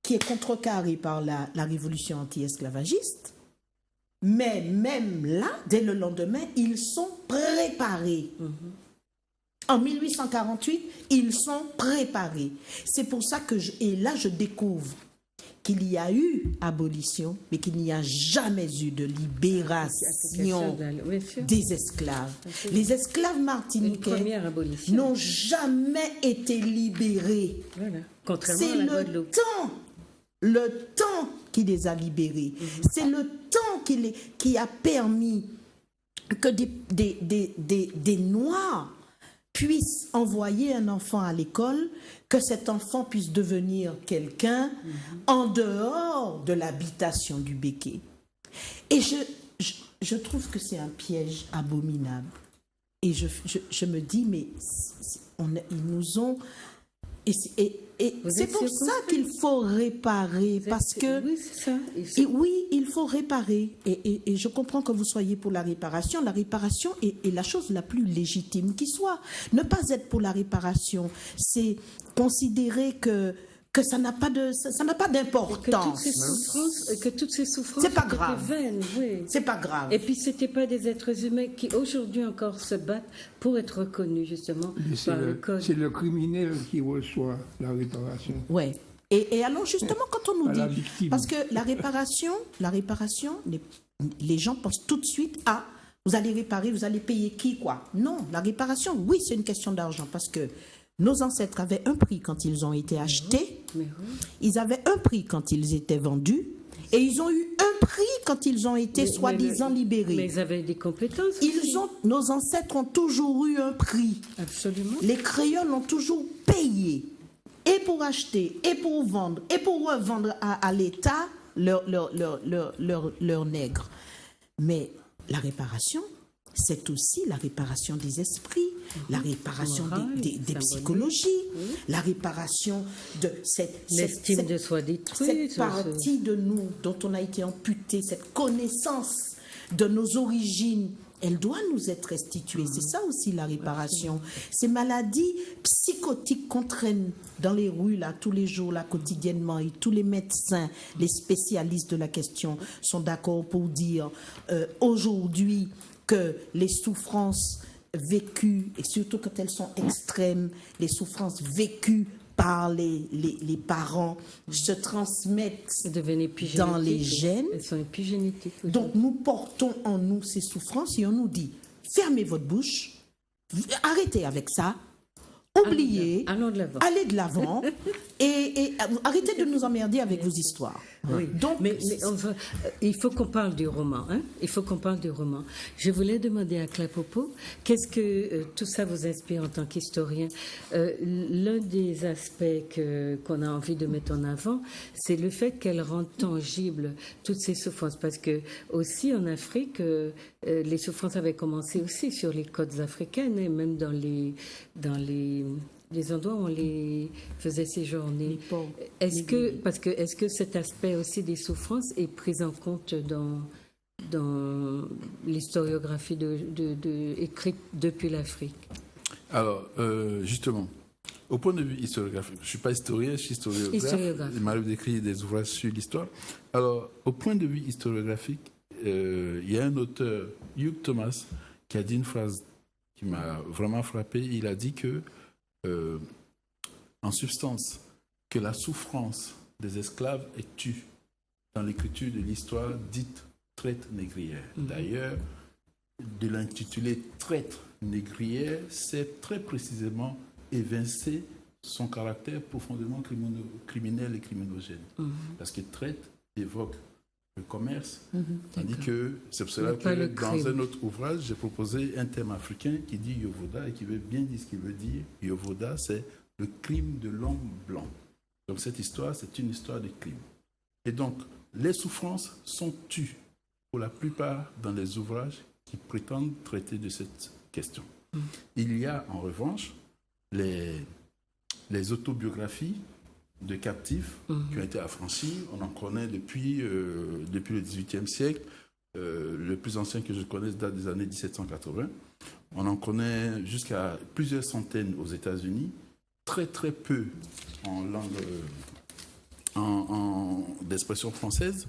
qui est contrecarré par la révolution anti-esclavagiste. Mais même là, dès le lendemain, ils sont préparés. En 1848, ils sont préparés. C'est pour ça que, je découvre qu'il y a eu abolition, mais qu'il n'y a jamais eu de libération Bien sûr. des esclaves. Les esclaves Une martiniquais première abolition. n'ont jamais été libérés. Voilà. Contrairement C'est à la le Guadeloupe. temps qui les a libérés. C'est le temps qui a permis que des Noirs puissent envoyer un enfant à l'école, que cet enfant puisse devenir quelqu'un en dehors de l'habitation du béquet. Et je trouve que c'est un piège abominable. Et je me dis, mais ils nous ont... Et c'est pour ça qu'il faut réparer, parce que... Oui, c'est ça. Oui, il faut réparer. Et je comprends que vous soyez pour la réparation. La réparation est la chose la plus légitime qui soit. Ne pas être pour la réparation, c'est considérer que ça n'a pas d'importance. Que toutes ces souffrances C'est pas étaient grave. vaines, oui. C'est pas grave. Et puis, ce n'étaient pas des êtres humains qui, aujourd'hui encore, se battent pour être reconnus, justement, par le code. C'est le criminel qui reçoit la réparation. Ouais. Et alors, justement, quand on nous Pas la dit... victime. Parce que la réparation, les gens pensent tout de suite à... Vous allez réparer, vous allez payer qui, quoi? Non, la réparation, oui, c'est une question d'argent, parce que nos ancêtres avaient un prix quand ils ont été achetés, Mais oui. ils avaient un prix quand ils étaient vendus, et ils ont eu un prix quand ils ont été soi-disant libérés. Mais ils avaient des compétences. aussi. Nos ancêtres ont toujours eu un prix. Absolument. Les créoles ont toujours payé, et pour acheter, et pour vendre, et pour revendre à l'État leurs nègres. Mais la réparation, c'est aussi la réparation des esprits, la réparation Morale, des symbolique. psychologies, la réparation de L'estime de soi détruite. cette partie de nous dont on a été amputé, cette connaissance de nos origines, elle doit nous être restituée. C'est ça aussi la réparation. Ces maladies psychotiques qu'on traîne dans les rues là, tous les jours, là, quotidiennement, et tous les médecins, les spécialistes de la question sont d'accord pour dire aujourd'hui que les souffrances vécues, et surtout quand elles sont extrêmes, les souffrances vécues par les parents se transmettent Elles deviennent épigénétiques. dans les gènes. Elles sont épigénétiques. aussi. Donc nous portons en nous ces souffrances et on nous dit, fermez votre bouche, arrêtez avec ça, oubliez, Allons de l'avant. allez de l'avant et arrêtez de nous emmerder avec vos histoires. Oui, Donc, mais il faut qu'on parle du roman. Hein? Il faut qu'on parle du roman. Je voulais demander à Claire Popo, qu'est-ce que tout ça vous inspire en tant qu'historien? L'un des aspects qu'on a envie de mettre en avant, c'est le fait qu'elle rende tangible toutes ces souffrances. Parce que aussi en Afrique, les souffrances avaient commencé aussi sur les côtes africaines, et même dans les endroits où on les faisait séjourner. Est-ce que cet aspect aussi des souffrances est pris en compte dans l'historiographie écrite depuis l'Afrique? Alors, justement, au point de vue historiographique, je ne suis pas historien, je suis historiographe. Il m'arrive d'écrire des ouvrages sur l'histoire. Alors, au point de vue historiographique, il y a un auteur, Hugh Thomas, qui a dit une phrase qui m'a vraiment frappé. Il a dit que en substance, que la souffrance des esclaves est tue dans l'écriture de l'histoire dite traite négrière. D'ailleurs, de l'intituler traite négrière, c'est très précisément évincer son caractère profondément criminel et criminogène. Parce que traite évoque le commerce. D'accord. Tandis que c'est pour cela Mais pas le que dans crime. un autre ouvrage, j'ai proposé un thème africain qui dit Yovoda et qui veut bien dire ce qu'il veut dire. Yovoda, c'est le crime de l'homme blanc. Donc cette histoire, c'est une histoire de crime. Et donc, les souffrances sont tues pour la plupart dans les ouvrages qui prétendent traiter de cette question. Il y a en revanche les autobiographies de captifs qui ont été affranchis. On en connaît depuis le XVIIIe siècle. Le plus ancien que je connaisse date des années 1780. On en connaît jusqu'à plusieurs centaines aux États-Unis, très très peu en langue d'expression française.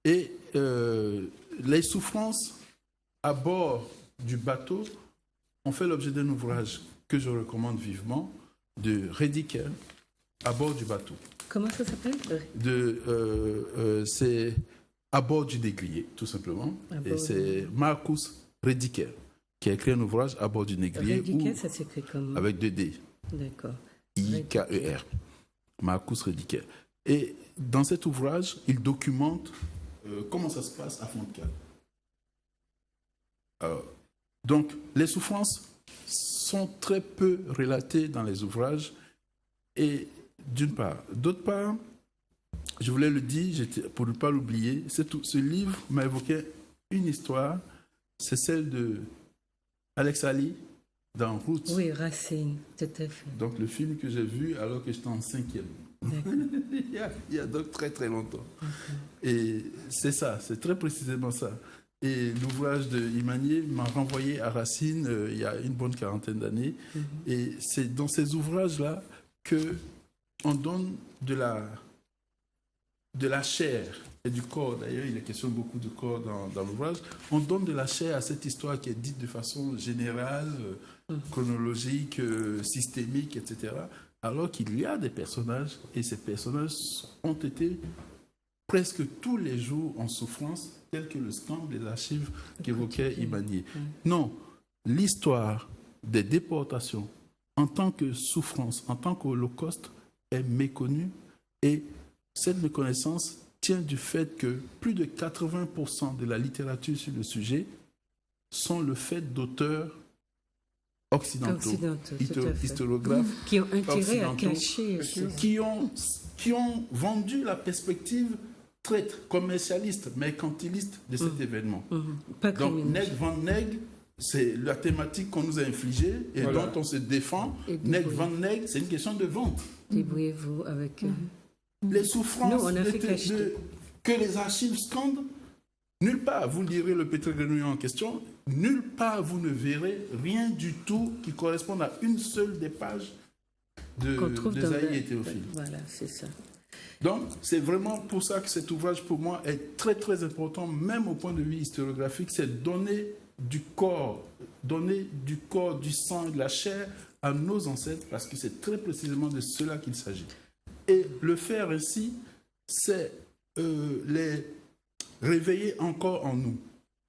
Et les souffrances à bord du bateau ont fait l'objet d'un ouvrage que je recommande vivement de Rediker, à bord du bateau. Comment ça s'appelle? C'est à bord du négrier, tout simplement. Et c'est Marcus Rediker qui a écrit un ouvrage à bord du négrier. Rediker, ça s'écrit comment? Avec 2 D. D'accord. I-K-E-R. Marcus Rediker. Et dans cet ouvrage, il documente comment ça se passe à fond de cale. Donc, les souffrances sont très peu relatées dans les ouvrages, et d'une part. D'autre part, je voulais le dire, pour ne pas l'oublier, ce livre m'a évoqué une histoire, c'est celle de Alex Ali dans Roots. Oui, Racine, tout à fait. Donc le film que j'ai vu alors que j'étais en 5e. il y a donc très très longtemps. Et c'est ça, c'est très précisément ça. Et l'ouvrage de Imanier m'a renvoyé à Racine il y a une bonne quarantaine d'années. Et c'est dans ces ouvrages-là qu'on donne de la chair et du corps. D'ailleurs, il est question beaucoup de corps dans l'ouvrage. On donne de la chair à cette histoire qui est dite de façon générale, chronologique, systémique, etc. Alors qu'il y a des personnages, et ces personnages ont été presque tous les jours en souffrance, tel que le scan des archives qu'évoquait Imanier. Non, l'histoire des déportations en tant que souffrance, en tant qu'holocauste, est méconnue, et cette méconnaissance tient du fait que plus de 80% de la littérature sur le sujet sont le fait d'auteurs occidentaux, historiographes qui ont intérêt à occidentaux, cacher qui ont vendu la perspective très commercialiste, mercantiliste de cet événement. Pas Donc, criminel. Nègre Van Nègre, c'est la thématique qu'on nous a infligée et Voilà. dont on se défend. Nègre Van Nègre, c'est une question de vente. Débrouillez-vous avec... Les souffrances Non, on a fait qu'acheter. que les archives scandent, nulle part, vous lirez le Pétré Grenouillon en question, nulle part vous ne verrez rien du tout qui corresponde à une seule des pages de Zaïre et Théophile. Voilà, c'est ça. Donc, c'est vraiment pour ça que cet ouvrage, pour moi, est très, très important, même au point de vue historiographique, c'est donner du corps, du sang et de la chair à nos ancêtres, parce que c'est très précisément de cela qu'il s'agit. Et le faire ainsi, c'est les réveiller encore en nous.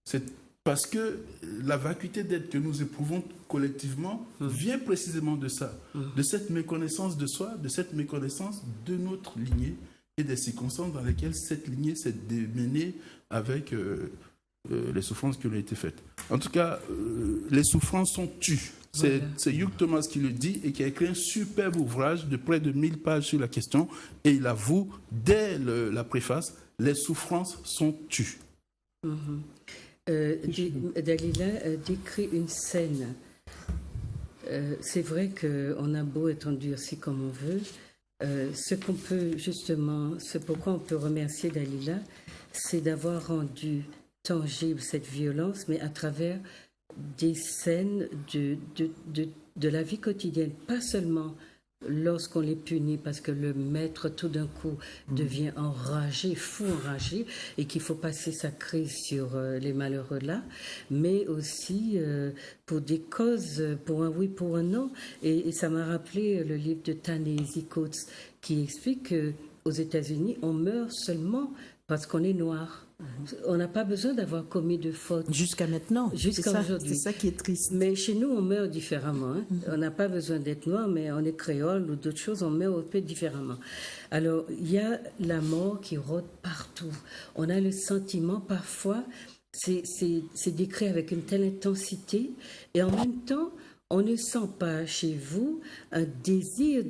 C'est parce que la vacuité d'être que nous éprouvons collectivement vient précisément de ça, de cette méconnaissance de soi, de cette méconnaissance de notre lignée et des circonstances dans lesquelles cette lignée s'est démenée avec les souffrances qui ont été faites. En tout cas, les souffrances sont tues. C'est Hugh Thomas qui le dit et qui a écrit un superbe ouvrage de près de 1000 pages sur la question, et il avoue, dès la préface, les souffrances sont tues. Dalila décrit une scène. C'est vrai qu'on a beau être endurci comme on veut. Ce qu'on peut justement, ce pourquoi on peut remercier Dalila, c'est d'avoir rendu tangible cette violence, mais à travers des scènes de la vie quotidienne, pas seulement lorsqu'on les punit parce que le maître tout d'un coup devient enragé, fou enragé, et qu'il faut passer sa crise sur les malheureux là, mais aussi pour des causes, pour un oui, pour un non. Et ça m'a rappelé le livre de Ta-Nehisi Coates qui explique qu'aux États-Unis, on meurt seulement parce qu'on est noir. On n'a pas besoin d'avoir commis de faute. Jusqu'à maintenant. Jusqu'à C'est ça- aujourd'hui. C'est ça qui est triste. Mais chez nous, on meurt différemment. Hein. On n'a pas besoin d'être noir, mais on est créole ou d'autres choses, on meurt un peu différemment. Alors, il y a la mort qui rôde partout. On a le sentiment, parfois, c'est décrit avec une telle intensité, et en même temps, on ne sent pas chez vous un désir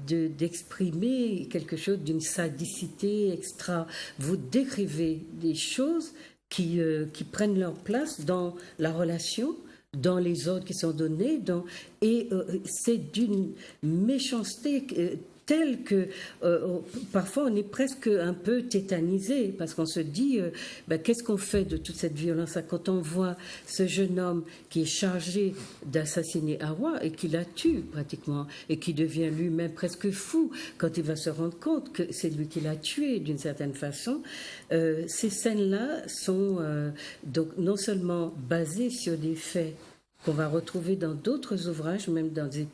d'exprimer quelque chose d'une sadicité extra. Vous décrivez des choses qui prennent leur place dans la relation, dans les ordres qui sont donnés, et c'est d'une méchanceté telle que parfois on est presque un peu tétanisé parce qu'on se dit qu'est-ce qu'on fait de toute cette violence quand on voit ce jeune homme qui est chargé d'assassiner Hawa et qui la tue pratiquement et qui devient lui-même presque fou quand il va se rendre compte que c'est lui qui l'a tué d'une certaine façon. Ces scènes-là sont donc non seulement basées sur des faits qu'on va retrouver dans d'autres ouvrages, même dans des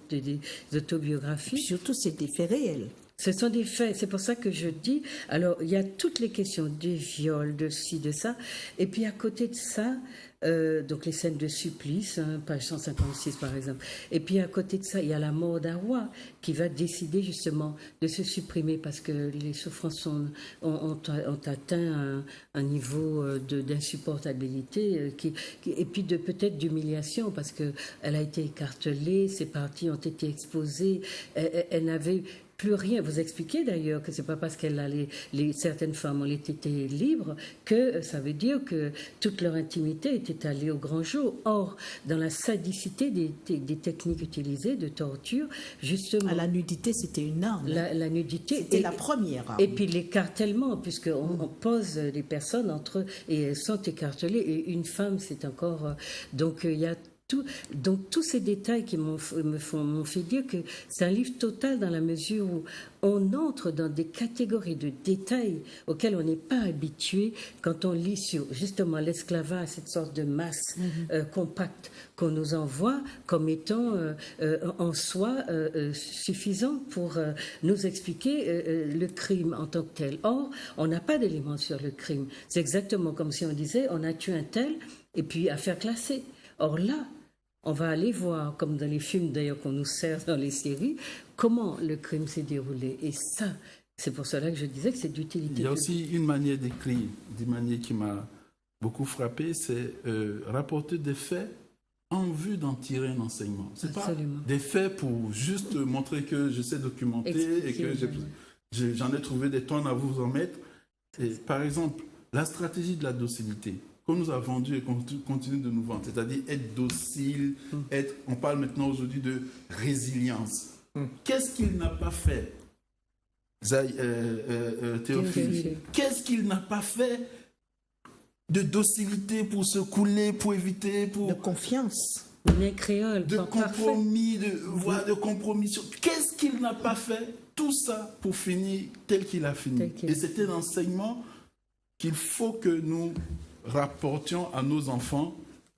autobiographies. Puis surtout, c'est des faits réels. Ce sont des faits, c'est pour ça que je dis, alors il y a toutes les questions des viols, de ci, de ça, et puis à côté de ça, donc les scènes de supplice, page 156 par exemple, et puis à côté de ça, il y a la mort d'Hawa qui va décider justement de se supprimer parce que les souffrances ont atteint un niveau d'insupportabilité et puis peut-être d'humiliation parce qu'elle a été écartelée, ses parties ont été exposées, elle n'avait plus rien. Vous expliquez d'ailleurs que c'est pas parce qu'elle a certaines femmes ont été libres que ça veut dire que toute leur intimité était allée au grand jour. Or, dans la sadicité des techniques utilisées de torture, justement... À la nudité, c'était une arme. La nudité... C'était la première arme. Et puis l'écartèlement, puisqu'on on pose les personnes entre eux et elles sont écartelées. Et une femme, c'est encore... donc, il y a donc tous ces détails qui m'ont fait dire que c'est un livre total dans la mesure où on entre dans des catégories de détails auxquels on n'est pas habitué quand on lit sur justement l'esclavage, cette sorte de masse compacte qu'on nous envoie comme étant en soi suffisant pour nous expliquer le crime en tant que tel. Or, on n'a pas d'éléments sur le crime. C'est exactement comme si on disait on a tué un tel et puis affaire classée. Or là, on va aller voir, comme dans les films d'ailleurs qu'on nous sert dans les séries, comment le crime s'est déroulé. Et ça, c'est pour cela que je disais que c'est d'utilité. Il y a aussi une manière d'écrire, d'une manière qui m'a beaucoup frappé, c'est rapporter des faits en vue d'en tirer un enseignement. C'est pas des faits pour juste montrer que je sais documenter et que j'en ai trouvé des tonnes à vous en mettre. Et, par exemple, la stratégie de la docilité qu'on nous a vendu et qu'on continue de nous vendre, c'est-à-dire être docile, on parle maintenant aujourd'hui de résilience. Qu'est-ce qu'il n'a pas fait, Théophile? Qu'est-ce qu'il n'a pas fait de docilité pour se couler, pour éviter, pour... De confiance. Créole, de compromis, de compromis. Qu'est-ce qu'il n'a pas fait? Tout ça pour finir tel qu'il a fini. Et c'était l'enseignement qu'il faut que nous rapportions à nos enfants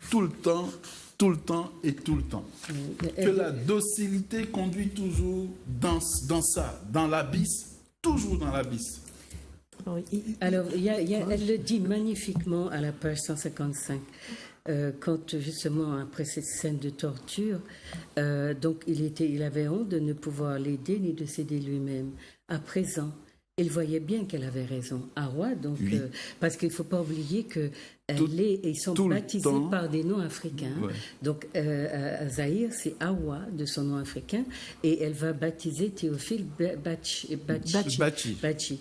tout le temps et tout le temps. Que la docilité conduit toujours dans l'abysse, toujours dans l'abysse. Alors, elle le dit magnifiquement à la page 155. Quand justement, après cette scène de torture, donc il avait honte de ne pouvoir l'aider ni de s'aider lui-même. À présent, il voyait bien qu'elle avait raison. Hawa, donc, oui. Parce qu'il ne faut pas oublier qu'ils sont baptisés par des noms africains. Ouais. Donc, Zahir, c'est Hawa de son nom africain, et elle va baptiser Théophile Bachi.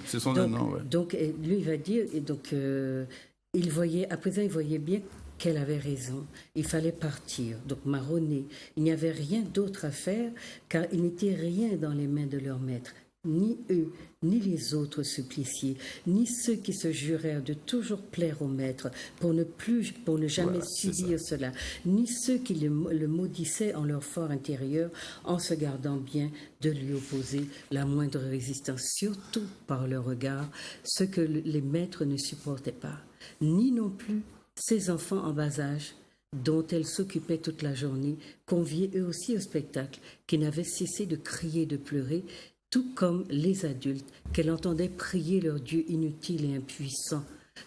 C'est son nom, ouais. Donc, lui, il va dire, et donc, à présent, il voyait bien qu'elle avait raison. Il fallait partir, donc marronner. Il n'y avait rien d'autre à faire, car il n'était rien dans les mains de leur maître. Ni eux, ni les autres suppliciés, ni ceux qui se jurèrent de toujours plaire au maître pour ne jamais subir cela, ni ceux qui le maudissaient en leur fort intérieur en se gardant bien de lui opposer la moindre résistance, surtout par leur regard, ce que les maîtres ne supportaient pas, ni non plus ces enfants en bas âge dont elle s'occupait toute la journée, conviés eux aussi au spectacle, qui n'avaient cessé de crier et de pleurer, tout comme les adultes, qu'elle entendait prier leur Dieu inutile et impuissant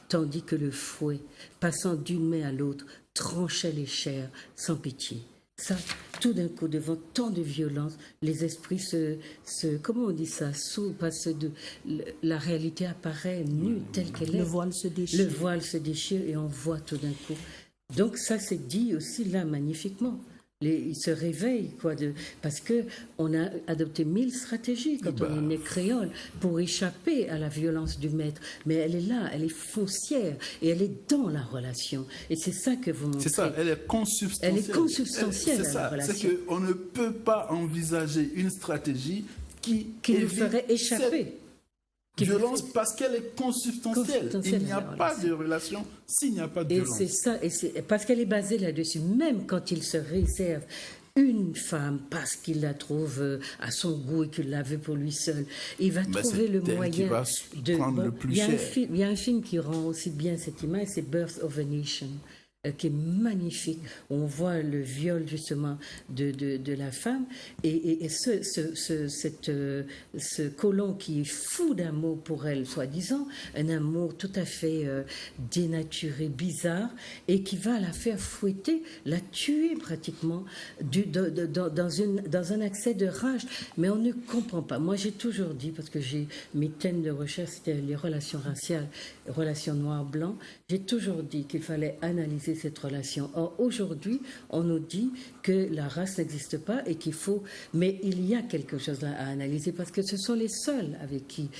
tandis que le fouet, passant d'une main à l'autre, tranchait les chairs sans pitié. Ça, tout d'un coup, devant tant de violence, les esprits comment on dit ça, la réalité apparaît nue telle qu'elle est. Le voile se déchire. Le voile se déchire et on voit tout d'un coup. Donc ça, c'est dit aussi là magnifiquement. Ils se réveillent, parce qu'on a adopté 1000 stratégies quand on est né créole pour échapper à la violence du maître. Mais elle est là, elle est foncière et elle est dans la relation. Et c'est ça que vous montrez. C'est ça, elle est consubstantielle. Elle est consubstantielle C'est à la ça, relation. c'est qu'on ne peut pas envisager une stratégie qui nous évite ferait échapper. violence parce qu'elle est consubstantielle. Il n'y a à la pas relation. de relation s'il n'y a pas de Et violence. c'est ça, parce qu'elle est basée là-dessus. Même quand il se réserve une femme parce qu'il la trouve à son goût et qu'il la veut pour lui seul, il va trouver le elle qui moyen va prendre le plus cher. Il y a un film qui rend aussi bien cette image, c'est Birth of a Nation, qui est magnifique. On voit le viol justement de la femme et ce colon qui est fou d'amour pour elle, soi-disant, un amour tout à fait dénaturé, bizarre, et qui va la faire fouetter, la tuer pratiquement dans un accès de rage. Mais on ne comprend pas. Moi, j'ai toujours dit, parce que mes thèmes de recherche, c'était les relations raciales, relations noir-blanc, j'ai toujours dit qu'il fallait analyser cette relation. Or, aujourd'hui, on nous dit que la race n'existe pas et qu'il faut... Mais il y a quelque chose là à analyser parce que ce sont les seuls avec qui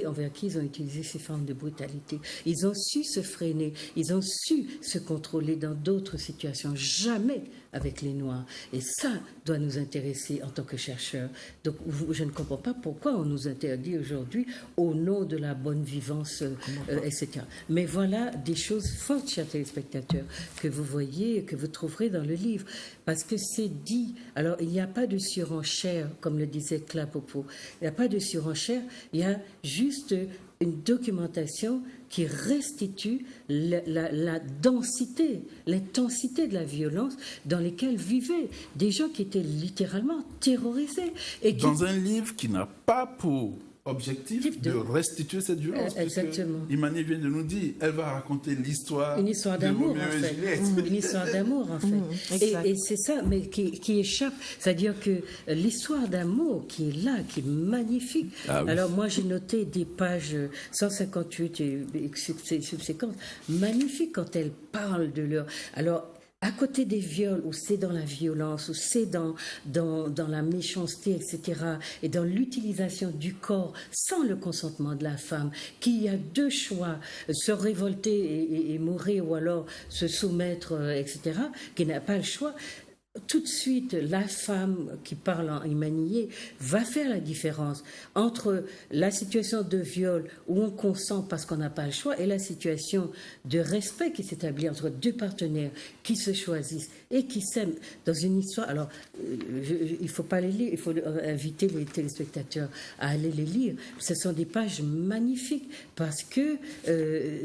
envers qui ils ont utilisé ces formes de brutalité. Ils ont su se freiner, ils ont su se contrôler dans d'autres situations. Jamais avec les Noirs. Et ça doit nous intéresser en tant que chercheurs. Donc, je ne comprends pas pourquoi on nous interdit aujourd'hui au nom de la bonne vivance, etc. Mais voilà des choses fortes, chers téléspectateurs, que vous voyez, que vous trouverez dans le livre. Parce que c'est dit. Alors, il n'y a pas de surenchère, comme le disait Clapopo. Il n'y a pas de surenchère. Il y a juste une documentation qui restitue la densité, l'intensité de la violence dans lesquelles vivaient des gens qui étaient littéralement terrorisés. Dans un livre qui n'a pas pour objectif de restituer cette violence. Exactement. Imani vient de nous dire, elle va raconter l'histoire une histoire d'amour, de Roméo en fait. et Juliette. Une histoire d'amour, en fait. Et c'est ça, mais qui échappe. C'est-à-dire que l'histoire d'amour qui est là, qui est magnifique. Ah oui. Alors, moi, j'ai noté des pages 158 et subséquentes, magnifiques quand elles parlent de leur... Alors, à côté des viols, où c'est dans la violence, où c'est dans la méchanceté, etc., et dans l'utilisation du corps sans le consentement de la femme, qu'il y a deux choix, se révolter et mourir, ou alors se soumettre, etc., qui n'a pas le choix. Tout de suite, la femme qui parle en imanié va faire la différence entre la situation de viol où on consent parce qu'on n'a pas le choix et la situation de respect qui s'établit entre deux partenaires qui se choisissent et qui s'aiment dans une histoire. Alors, il ne faut pas les lire, il faut inviter les téléspectateurs à aller les lire. Ce sont des pages magnifiques parce que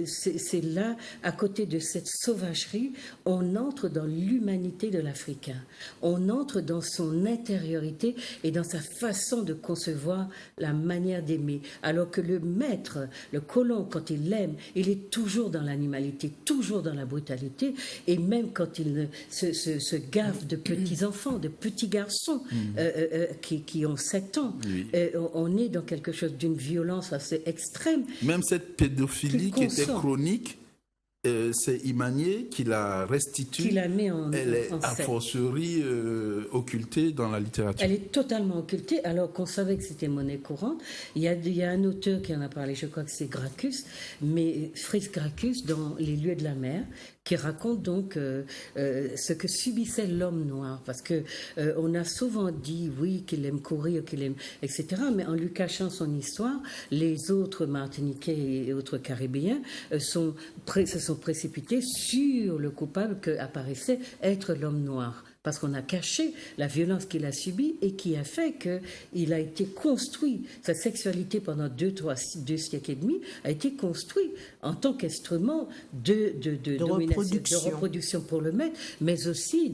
c'est là, à côté de cette sauvagerie, on entre dans l'humanité de l'Africain. On entre dans son intériorité et dans sa façon de concevoir la manière d'aimer. Alors que le maître, le colon, quand il aime, il est toujours dans l'animalité, toujours dans la brutalité. Et même quand il se gave de petits-enfants, de petits garçons qui ont 7 ans, Oui. On est dans quelque chose d'une violence assez extrême. Même cette pédophilie qui était consent. chronique, c'est Imanié qui la restitue. Qui la met en Elle est a scène. fortiori occultée dans la littérature. Elle est totalement occultée, alors qu'on savait que c'était monnaie courante. Il y a un auteur qui en a parlé, je crois que c'est Gracchus, mais Fritz Gracchus, dans Les lieux de la mer, qui raconte donc ce que subissait l'homme noir. Parce que on a souvent dit, oui, qu'il aime courir, qu'il aime, etc. Mais en lui cachant son histoire, les autres Martiniquais et autres Caribéens se sont précipités sur le coupable que apparaissait être l'homme noir. parce qu'on a caché la violence qu'il a subie et qui a fait qu'il a été construit, sa sexualité pendant 2 siècles et demi a été construit en tant qu'instrument de domination, de reproduction pour le maître, mais aussi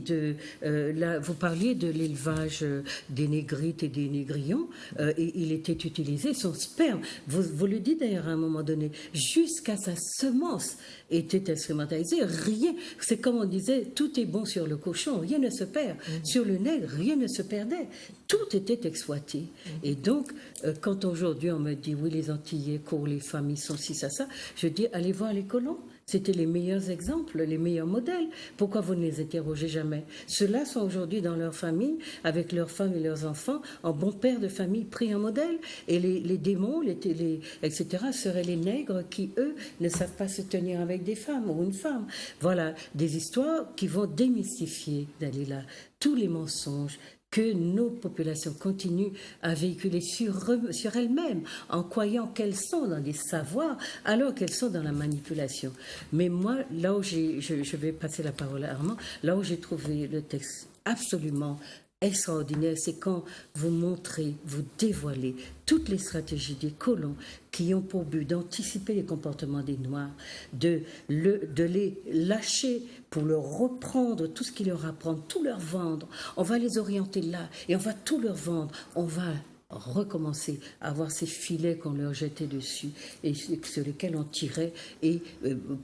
vous parliez de l'élevage des négrites et des négrillons, et il était utilisé, son sperme, vous le dites d'ailleurs à un moment donné, jusqu'à sa semence était instrumentalisée, rien, c'est comme on disait, tout est bon sur le cochon, rien ne se perd, sur le nègre, rien ne se perdait, tout était exploité. Et donc, quand aujourd'hui on me dit, oui, les Antillais courent, les familles sont ci, ça, je dis, allez voir les colons. C'était les meilleurs exemples, les meilleurs modèles. Pourquoi vous ne les interrogez jamais? Ceux-là sont aujourd'hui dans leur famille, avec leurs femmes et leurs enfants, en bons pères de famille pris en modèle. Et les démons, etc., seraient les nègres qui, eux, ne savent pas se tenir avec des femmes ou une femme. Voilà, des histoires qui vont démystifier, Dalila, tous les mensonges que nos populations continuent à véhiculer sur elles-mêmes, en croyant qu'elles sont dans des savoirs, alors qu'elles sont dans la manipulation. Mais moi, là où je vais passer la parole à Armand, là où j'ai trouvé le texte absolument extraordinaire, c'est quand vous montrez, vous dévoilez toutes les stratégies des colons qui ont pour but d'anticiper les comportements des Noirs, de les lâcher pour leur reprendre tout ce qu'ils leur apprennent, tout leur vendre. On va les orienter là et on va tout leur vendre. On va recommencer à avoir ces filets qu'on leur jetait dessus et sur lesquels on tirait et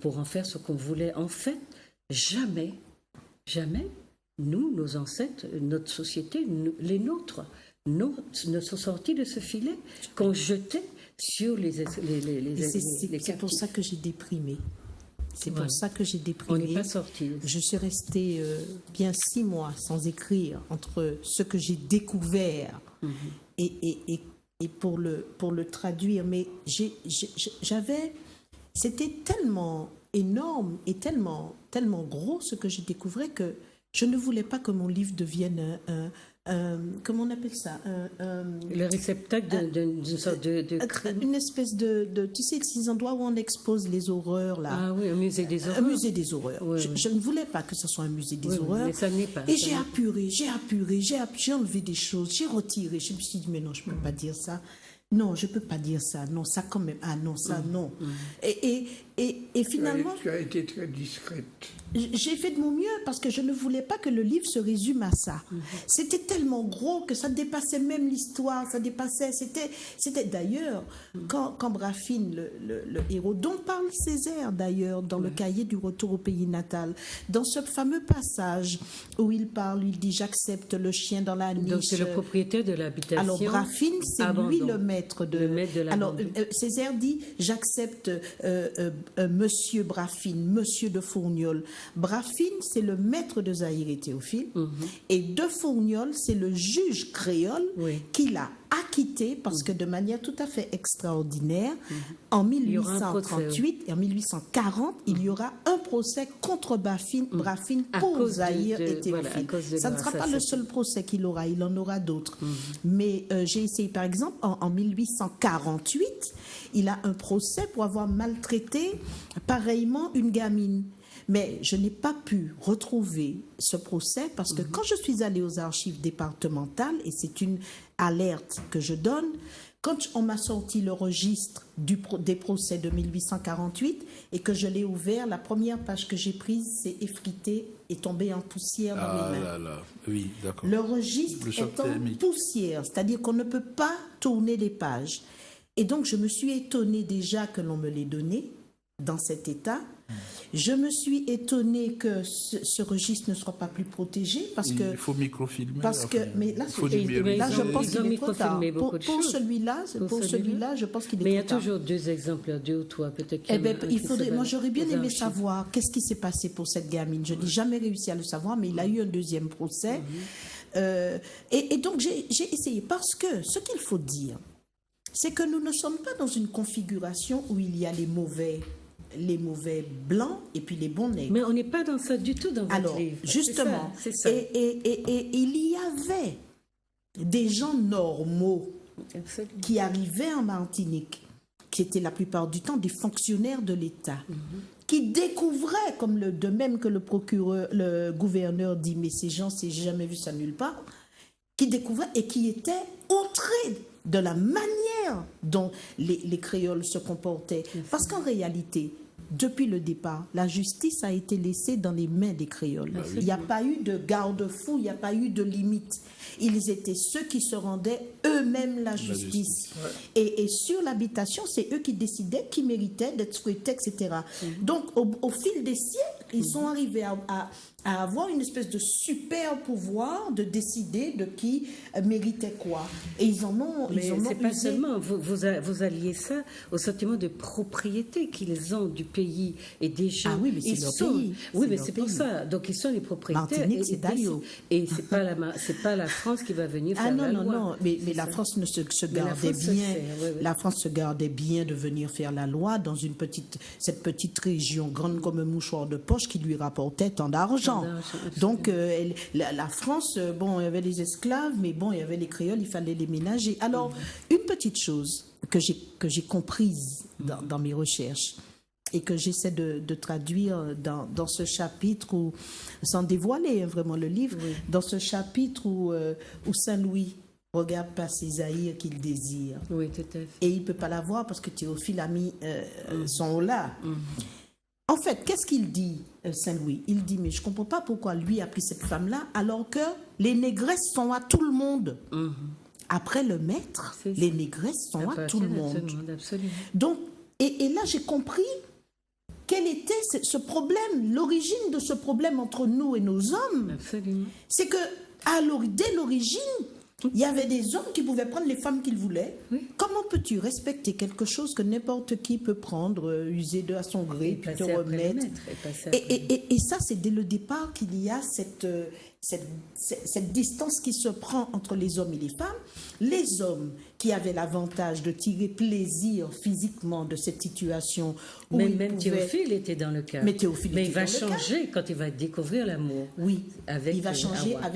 pour en faire ce qu'on voulait. En fait, jamais, nous, nos ancêtres, notre société, les nôtres, ne sont sortis de ce filet qu'on jetait sur les c'est pour ça que j'ai déprimé. C'est pour ça que j'ai déprimé. On n'est pas sortis. Je suis restée bien 6 mois sans écrire entre ce que j'ai découvert et pour le traduire. Mais c'était tellement énorme et tellement gros ce que j'ai découvert que je ne voulais pas que mon livre devienne comment on appelle ça le réceptacle d'une sorte de crime. Une espèce de tu sais, ces endroits où on expose les horreurs là. Ah oui, un musée des horreurs. Un musée des horreurs. Oui, je ne voulais pas que ce soit un musée des horreurs. Mais ça n'est pas. Et j'ai apuré, j'ai enlevé des choses, j'ai retiré. Je me suis dit, mais non, je ne peux pas dire ça. Non, je ne peux pas dire ça. Non, ça quand même. Ah non, ça non. Et finalement... Tu as été très discrète. J'ai fait de mon mieux parce que je ne voulais pas que le livre se résume à ça. C'était tellement gros que ça dépassait même l'histoire, ça dépassait... C'était d'ailleurs, quand Braffine, le héros, dont parle Césaire d'ailleurs, dans le cahier du retour au pays natal, dans ce fameux passage où il parle, il dit « J'accepte le chien dans la niche ». Donc c'est le propriétaire de l'habitation. Alors Braffine, c'est lui le maître de... Alors Césaire dit « J'accepte Monsieur Braffine, Monsieur de Fourniol ». Braffine, c'est le maître de Zahir et Théophile, et de Fourniol, c'est le juge créole qui l'a acquitté parce que de manière tout à fait extraordinaire, en 1838 et en 1840, il y aura un procès contre Braffine pour Zahir et Théophile. Ça ne sera pas le seul procès qu'il aura, il en aura d'autres. Mais j'ai essayé, par exemple, en 1848, il a un procès pour avoir maltraité pareillement une gamine. Mais je n'ai pas pu retrouver ce procès parce que quand je suis allée aux archives départementales, et c'est une alerte que je donne, quand on m'a sorti le registre des procès de 1848 et que je l'ai ouvert, la première page que j'ai prise s'est effritée et tombée en poussière dans mes mains. Ah là là, oui, d'accord. Le registre est en poussière, c'est-à-dire qu'on ne peut pas tourner les pages. Et donc je me suis étonnée déjà que l'on me l'ait donné dans cet état. Je me suis étonnée que ce registre ne soit pas plus protégé parce que il faut microfilmer. Parce que mais là, je pense qu'il est trop tard. Pour celui-là, je pense qu'il est trop tard. Mais il y a toujours 2 exemplaires, 2 ou 3 peut-être. Il faudrait. Moi, j'aurais bien aimé savoir qu'est-ce qui s'est passé pour cette gamine. Je n'ai jamais réussi à le savoir, mais il a eu un deuxième procès. Et donc j'ai essayé parce que ce qu'il faut dire, c'est que nous ne sommes pas dans une configuration où il y a les mauvais blancs et puis les bons nègres. Mais on n'est pas dans ça du tout dans votre livre. Justement, c'est ça. Et il y avait des gens normaux qui arrivaient en Martinique, qui étaient la plupart du temps des fonctionnaires de l'État, qui découvraient, comme de même que le gouverneur dit, mais ces gens, j'ai jamais vu ça nulle part, qui découvraient et qui étaient outrés de la manière dont les créoles se comportaient. Parce qu'en réalité, depuis le départ, la justice a été laissée dans les mains des créoles. Il n'y a pas eu de garde-fou, il n'y a pas eu de limite. Ils étaient ceux qui se rendaient eux-mêmes la justice. Et sur l'habitation, c'est eux qui décidaient qui méritait d'être fouettés, etc. Donc, au fil des siècles, ils sont arrivés à avoir une espèce de super pouvoir de décider de qui méritait quoi. Et ils en ont Mais c'est pas usé. seulement, vous alliez ça au sentiment de propriété qu'ils ont du pays et des gens. Ah oui, mais c'est Ils leur sont- pays. Oui, C'est mais leur c'est pour pays. ça. Donc ils sont les propriétaires. Martinique, c'est Dario. Et c'est pas la France qui va venir faire Ah non, la non, loi. non, mais C'est la ça. France ne se Mais la gardait France se bien. sert, oui, oui. La France se gardait bien de venir faire la loi dans cette petite région grande comme un mouchoir de poche qui lui rapportait tant d'argent. Tant d'argent, absolument. Donc la France, bon, il y avait les esclaves, mais bon, il y avait les créoles, il fallait les ménager. Alors, une petite chose que j'ai comprise dans mes recherches et que j'essaie de traduire dans ce chapitre, où, sans dévoiler hein, vraiment le livre, dans ce chapitre où Saint-Louis regarde passer Zahir qu'il désire. Oui, tout à fait. Et il ne peut pas la voir parce que Théophile a mis son là. En fait, qu'est-ce qu'il dit, Saint-Louis? Il dit, mais je ne comprends pas pourquoi lui a pris cette femme-là alors que les négresses sont à tout le monde. Après le maître, C'est ça. les négresses sont à tout le monde. Absolument. Donc, et là, j'ai compris quel était ce problème, l'origine de ce problème entre nous et nos hommes. Absolument. C'est que dès l'origine, il y avait des hommes qui pouvaient prendre les femmes qu'ils voulaient. Oui. Comment peux-tu respecter quelque chose que n'importe qui peut prendre, user de à son gré, Et puis te passer après le remettre? maître, et passer après le maître. Et ça, c'est dès le départ qu'il y a cette distance qui se prend entre les hommes et les femmes. Les hommes qui avaient l'avantage de tirer plaisir physiquement de cette situation où Mais ils même pouvaient... Théophile était dans le cas. Mais Théophile Mais était il va dans le cas. changer quand il va découvrir l'amour. Oui, Avec, il va changer Hawa.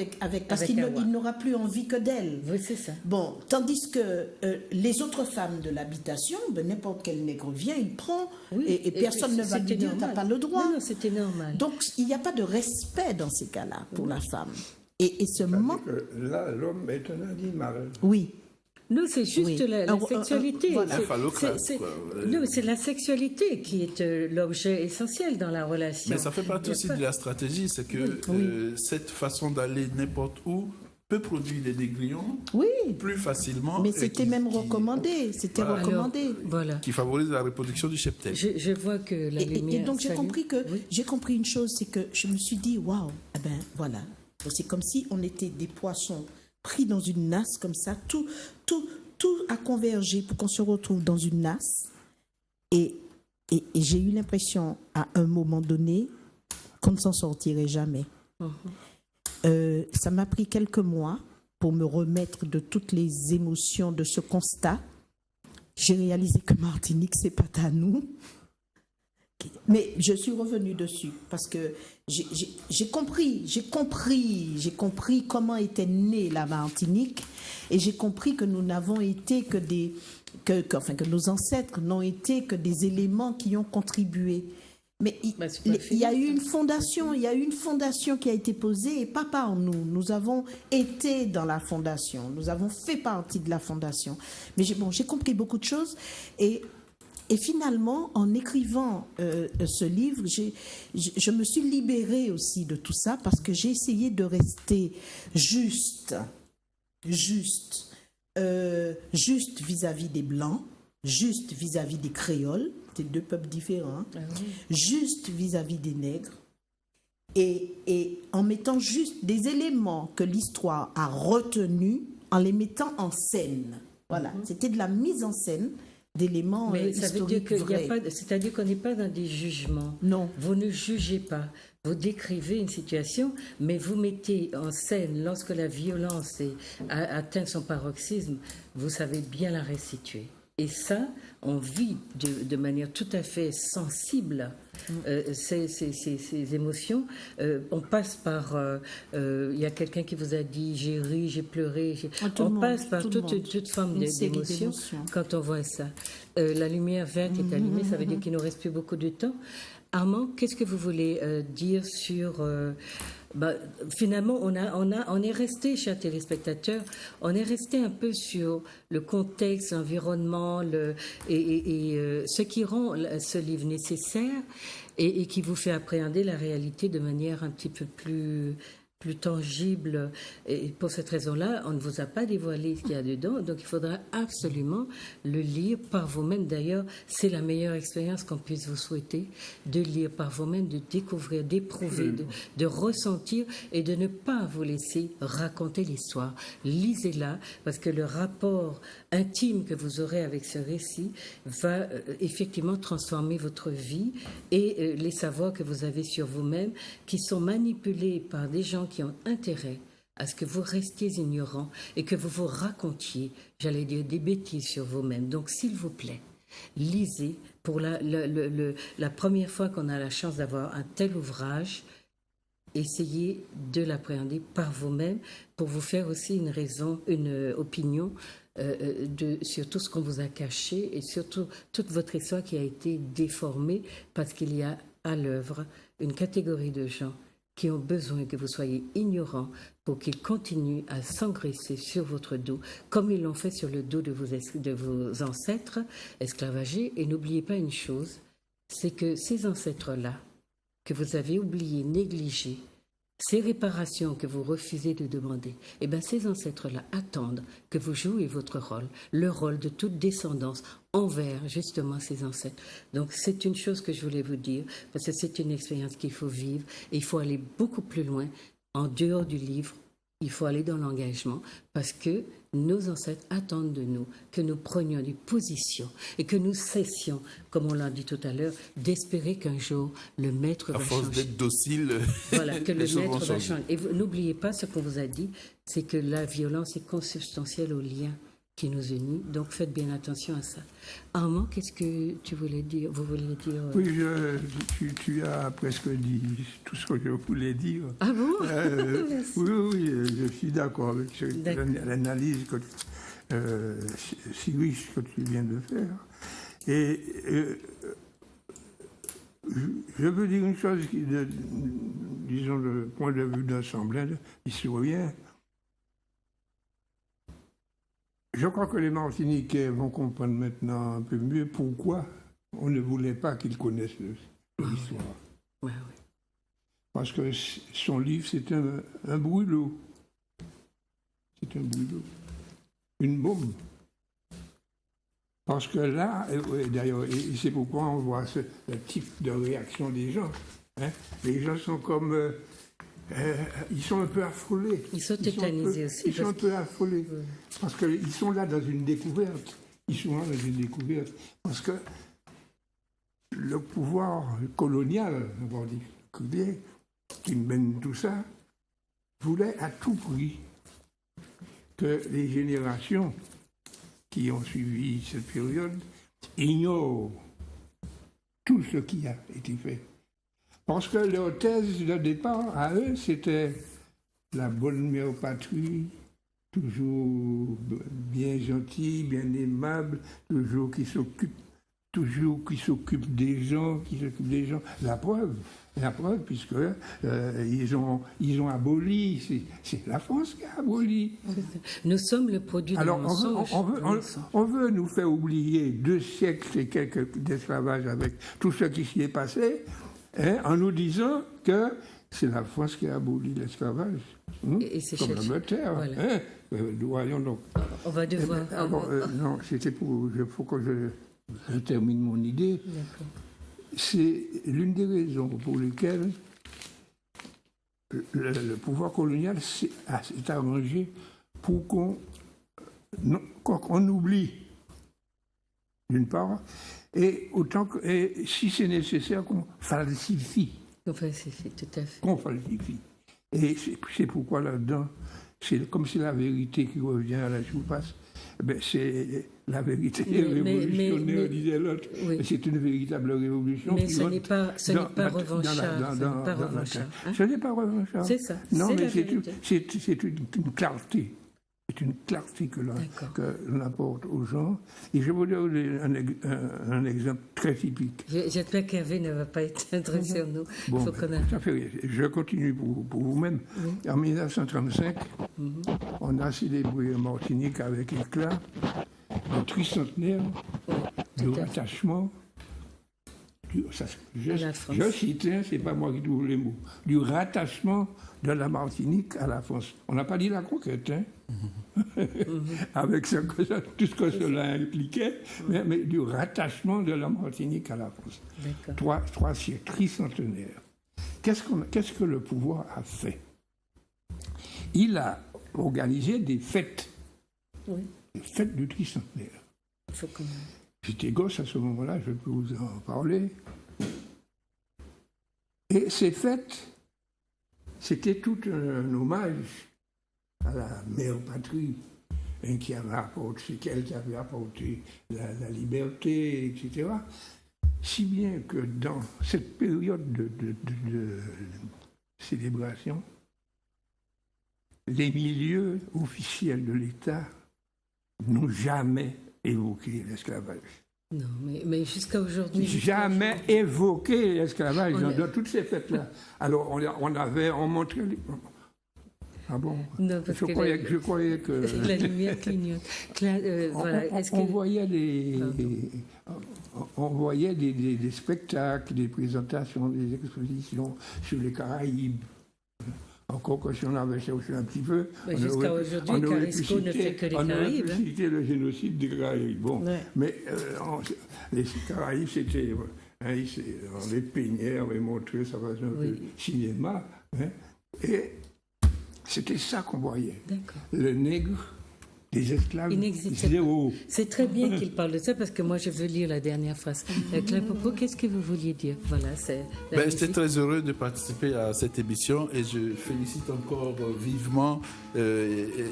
parce Avec qu'il Hawa. n'aura plus envie que d'elle. Oui, c'est ça. Bon, tandis que les autres femmes de l'habitation, ben, n'importe quel nègre vient, il prend, Oui. et personne ne va c'était lui dire t'as normal. pas le droit. Non, non, c'était normal. Donc il n'y a pas de respect dans ces cas-là pour la femme. Et ce manque, Là, l'homme est un animal. oui, Non, c'est juste Oui. la sexualité. voilà. Un phallocrate, quoi. Non, mais c'est la sexualité qui est l'objet essentiel dans la relation. Mais ça fait partie Il y a aussi pas- de la stratégie, c'est que cette façon d'aller n'importe où peut produire des négrillons oui. plus facilement. Mais et c'était même recommandé. C'était Voilà. recommandé. Alors, voilà. qui favorise la reproduction du cheptel. Je vois que la Et lumière. donc j'ai s'allume. compris une chose, c'est que je me suis dit waouh, eh ben voilà, c'est comme si on était des poissons pris dans une nasse comme ça, tout a convergé pour qu'on se retrouve dans une nasse. Et j'ai eu l'impression à un moment donné qu'on ne s'en sortirait jamais. Ça m'a pris quelques mois pour me remettre de toutes les émotions de ce constat. J'ai réalisé que Martinique, c'est pas à nous. Mais je suis revenue dessus parce que j'ai compris comment était née la Martinique et j'ai compris que nous n'avons été que nos ancêtres n'ont été que des éléments qui ont contribué. Mais c'est pas il y a fini, eu une fondation, qui a été posée et pas par nous. Nous avons été dans la fondation, nous avons fait partie de la fondation. Mais j'ai compris beaucoup de choses et finalement, en écrivant ce livre, je me suis libérée aussi de tout ça parce que j'ai essayé de rester juste vis-à-vis des Blancs, juste vis-à-vis des Créoles, c'est deux peuples différents, Ah oui. juste vis-à-vis des nègres, et en mettant juste des éléments que l'histoire a retenus, en les mettant en scène. Voilà, c'était de la mise en scène d'éléments Mais ça veut dire historiques qu'il n'y a vrais. pas, c'est-à-dire qu'on n'est pas dans des jugements. Non. Vous ne jugez pas. Vous décrivez une situation, mais vous mettez en scène, lorsque la violence atteint son paroxysme, vous savez bien la restituer. Et ça, on vit de manière tout à fait sensible ces émotions. On passe par... Il y a quelqu'un qui vous a dit « j'ai ri, j'ai pleuré ». Tout le On monde, passe par tout le monde. toute forme Une série d'émotions d'émotions. quand on voit ça. La lumière verte est allumée, ça veut dire qu'il nous reste plus beaucoup de temps. Armand, qu'est-ce que vous voulez dire sur... finalement, on est resté, chers téléspectateurs, on est resté un peu sur le contexte, l'environnement, ce qui rend ce livre nécessaire et qui vous fait appréhender la réalité de manière un petit peu plus tangible. Et pour cette raison-là, on ne vous a pas dévoilé ce qu'il y a dedans, donc il faudra absolument le lire par vous-même. D'ailleurs, c'est la meilleure expérience qu'on puisse vous souhaiter, de lire par vous-même, de découvrir, d'éprouver, de ressentir et de ne pas vous laisser raconter l'histoire. Lisez-la, parce que le rapport intime que vous aurez avec ce récit va effectivement transformer votre vie et les savoirs que vous avez sur vous-même, qui sont manipulés par des gens qui ont intérêt à ce que vous restiez ignorant et que vous vous racontiez, j'allais dire, des bêtises sur vous-même. Donc, s'il vous plaît, lisez. Pour la première fois qu'on a la chance d'avoir un tel ouvrage, essayez de l'appréhender par vous-même pour vous faire aussi une opinion sur tout ce qu'on vous a caché et surtout toute votre histoire qui a été déformée, parce qu'il y a à l'œuvre une catégorie de gens qui ont besoin que vous soyez ignorants pour qu'ils continuent à s'engraisser sur votre dos, comme ils l'ont fait sur le dos de vos ancêtres esclavagés. Et n'oubliez pas une chose, c'est que ces ancêtres-là, que vous avez oubliés, négligés, ces réparations que vous refusez de demander, eh bien ces ancêtres-là attendent que vous jouiez votre rôle, le rôle de toute descendance envers justement ces ancêtres. Donc c'est une chose que je voulais vous dire, parce que c'est une expérience qu'il faut vivre et il faut aller beaucoup plus loin en dehors du livre. Il faut aller dans l'engagement parce que nos ancêtres attendent de nous que nous prenions des positions et que nous cessions, comme on l'a dit tout à l'heure, d'espérer qu'un jour le maître va changer. À force d'être docile, voilà, que le les choses maître vont va changer. changer. Et n'oubliez pas ce qu'on vous a dit, c'est que la violence est consubstantielle au lien qui nous unit. Donc faites bien attention à ça. Armand, qu'est-ce que tu voulais dire? Vous vouliez dire Oui, tu as presque dit tout ce que je voulais dire. Ah bon? Oui, je suis d'accord avec l'analyse si riche que tu viens de faire. Et je veux dire une chose, disons, du point de vue d'un semblable historien. Je crois que les Martiniquais vont comprendre maintenant un peu mieux pourquoi on ne voulait pas qu'ils connaissent l'histoire. Ouais. Parce que son livre, c'est un brûlot. C'est un brûlot. Une bombe. Parce que là, d'ailleurs, et c'est pourquoi on voit le type de réaction des gens. Hein. Les gens sont comme... ils sont un peu affolés. Ils sont tétanisés aussi. Ils sont un peu affolés. Parce qu'ils sont là dans une découverte. Parce que le pouvoir colonial, on va dire, qui mène tout ça, voulait à tout prix que les générations qui ont suivi cette période ignorent tout ce qui a été fait. Parce que leur thèse de départ, à eux, c'était la bonne mère patrie, toujours bien gentille, bien aimable, toujours qui s'occupe des gens, La preuve, puisque ils ont aboli, c'est la France qui a aboli. Nous sommes le produit de mensonge. On veut nous faire oublier 2 siècles et quelques d'esclavage avec tout ce qui s'y est passé, hein, en nous disant que c'est la France qui a aboli l'esclavage. Et c'est comme l'Angleterre. Voilà. Hein, voyons donc. On va devoir... non, c'était il faut que je termine mon idée. D'accord. C'est l'une des raisons pour lesquelles le pouvoir colonial s'est arrangé pour qu'on oublie, d'une part, et si c'est nécessaire, qu'on falsifie. Qu'on falsifie, tout à fait. Qu'on falsifie. Et c'est pourquoi là-dedans, c'est comme si la vérité qui revient à la surface, c'est la vérité révolutionnaire, disait l'autre. Oui. C'est une véritable révolution. Mais ce n'est pas revanchard. Ce n'est pas revanchard. C'est ça. Non, mais c'est une clarté. C'est une clarté que D'accord. l'on apporte aux gens. Et je vous donne un exemple très typique. J'espère qu'Hervé ne va pas éteindre sur nous. Bon, Faut qu'on a- ça fait rien. Je continue pour vous-même. En 1935, on a célébré en Martinique avec éclat le tricentenaire du tout à fait. rattachement. la France. Je cite, hein, c'est pas moi qui trouve les mots, du rattachement de la Martinique à la France. On n'a pas dit la conquête, hein, avec tout ce que cela impliquait, mais du rattachement de la Martinique à la France. D'accord. Trois siècles, tricentenaire. Qu'est-ce que le pouvoir a fait? Il a organisé des fêtes, Oui. des fêtes du tricentenaire. Faut qu'on... J'étais gosse à ce moment-là, je peux vous en parler. Et ces fêtes, c'était tout un hommage à la mère patrie, hein, qui avait apporté, c'est elle qui avait apporté la liberté, etc. Si bien que dans cette période de célébration, les milieux officiels de l'État n'ont jamais évoqué l'esclavage. Non, mais jusqu'à aujourd'hui... Jamais évoqué l'esclavage dans toutes ces fêtes-là. Alors, on montrait... Ah bon? Non, parce je que croyais que... La lumière clignote. Voilà. On voyait des spectacles, des présentations, des expositions sur les Caraïbes. Encore que si on avait cherché un petit peu... Jusqu'à aujourd'hui, Carisco ne fait que les Caraïbes. On aurait pu citer le génocide des Caraïbes. Bon, Ouais. mais les Caraïbes, c'était... on les peignait, on les montrait, ça faisait un peu cinéma. Hein, et c'était ça qu'on voyait. D'accord. Le nègre, les esclaves, Il n'existait zéro. C'est très bien qu'il parle de ça parce que moi je veux lire la dernière phrase. Claire Popo, qu'est-ce que vous vouliez dire? Voilà, c'est. J'étais très heureux de participer à cette émission et je félicite encore vivement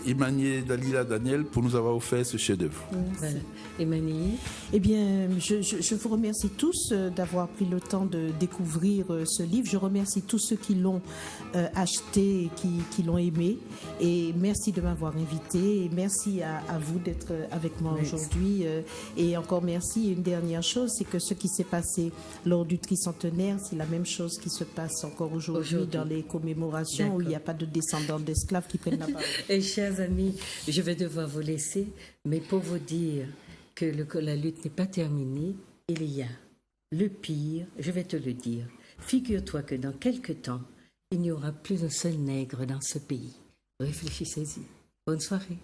Emmanuel Dalila Daniel pour nous avoir offert ce chef-d'œuvre. Voilà. Emmanuel. Eh bien, je vous remercie tous d'avoir pris le temps de découvrir ce livre. Je remercie tous ceux qui l'ont acheté et qui l'ont aimé. Et merci de m'avoir invité. Et merci à vous d'être avec moi aujourd'hui. Et encore merci. Et une dernière chose, c'est que ce qui s'est passé lors du tricentenaire, c'est la même chose qui se passe encore aujourd'hui dans les commémorations où il n'y a pas de descendants d'esclaves qui prennent la parole. Et chers amis, je vais devoir vous laisser, mais pour vous dire que la lutte n'est pas terminée, il y a le pire, je vais te le dire. Figure-toi que dans quelque temps, il n'y aura plus un seul nègre dans ce pays. Réfléchissez-y. Bonne soirée.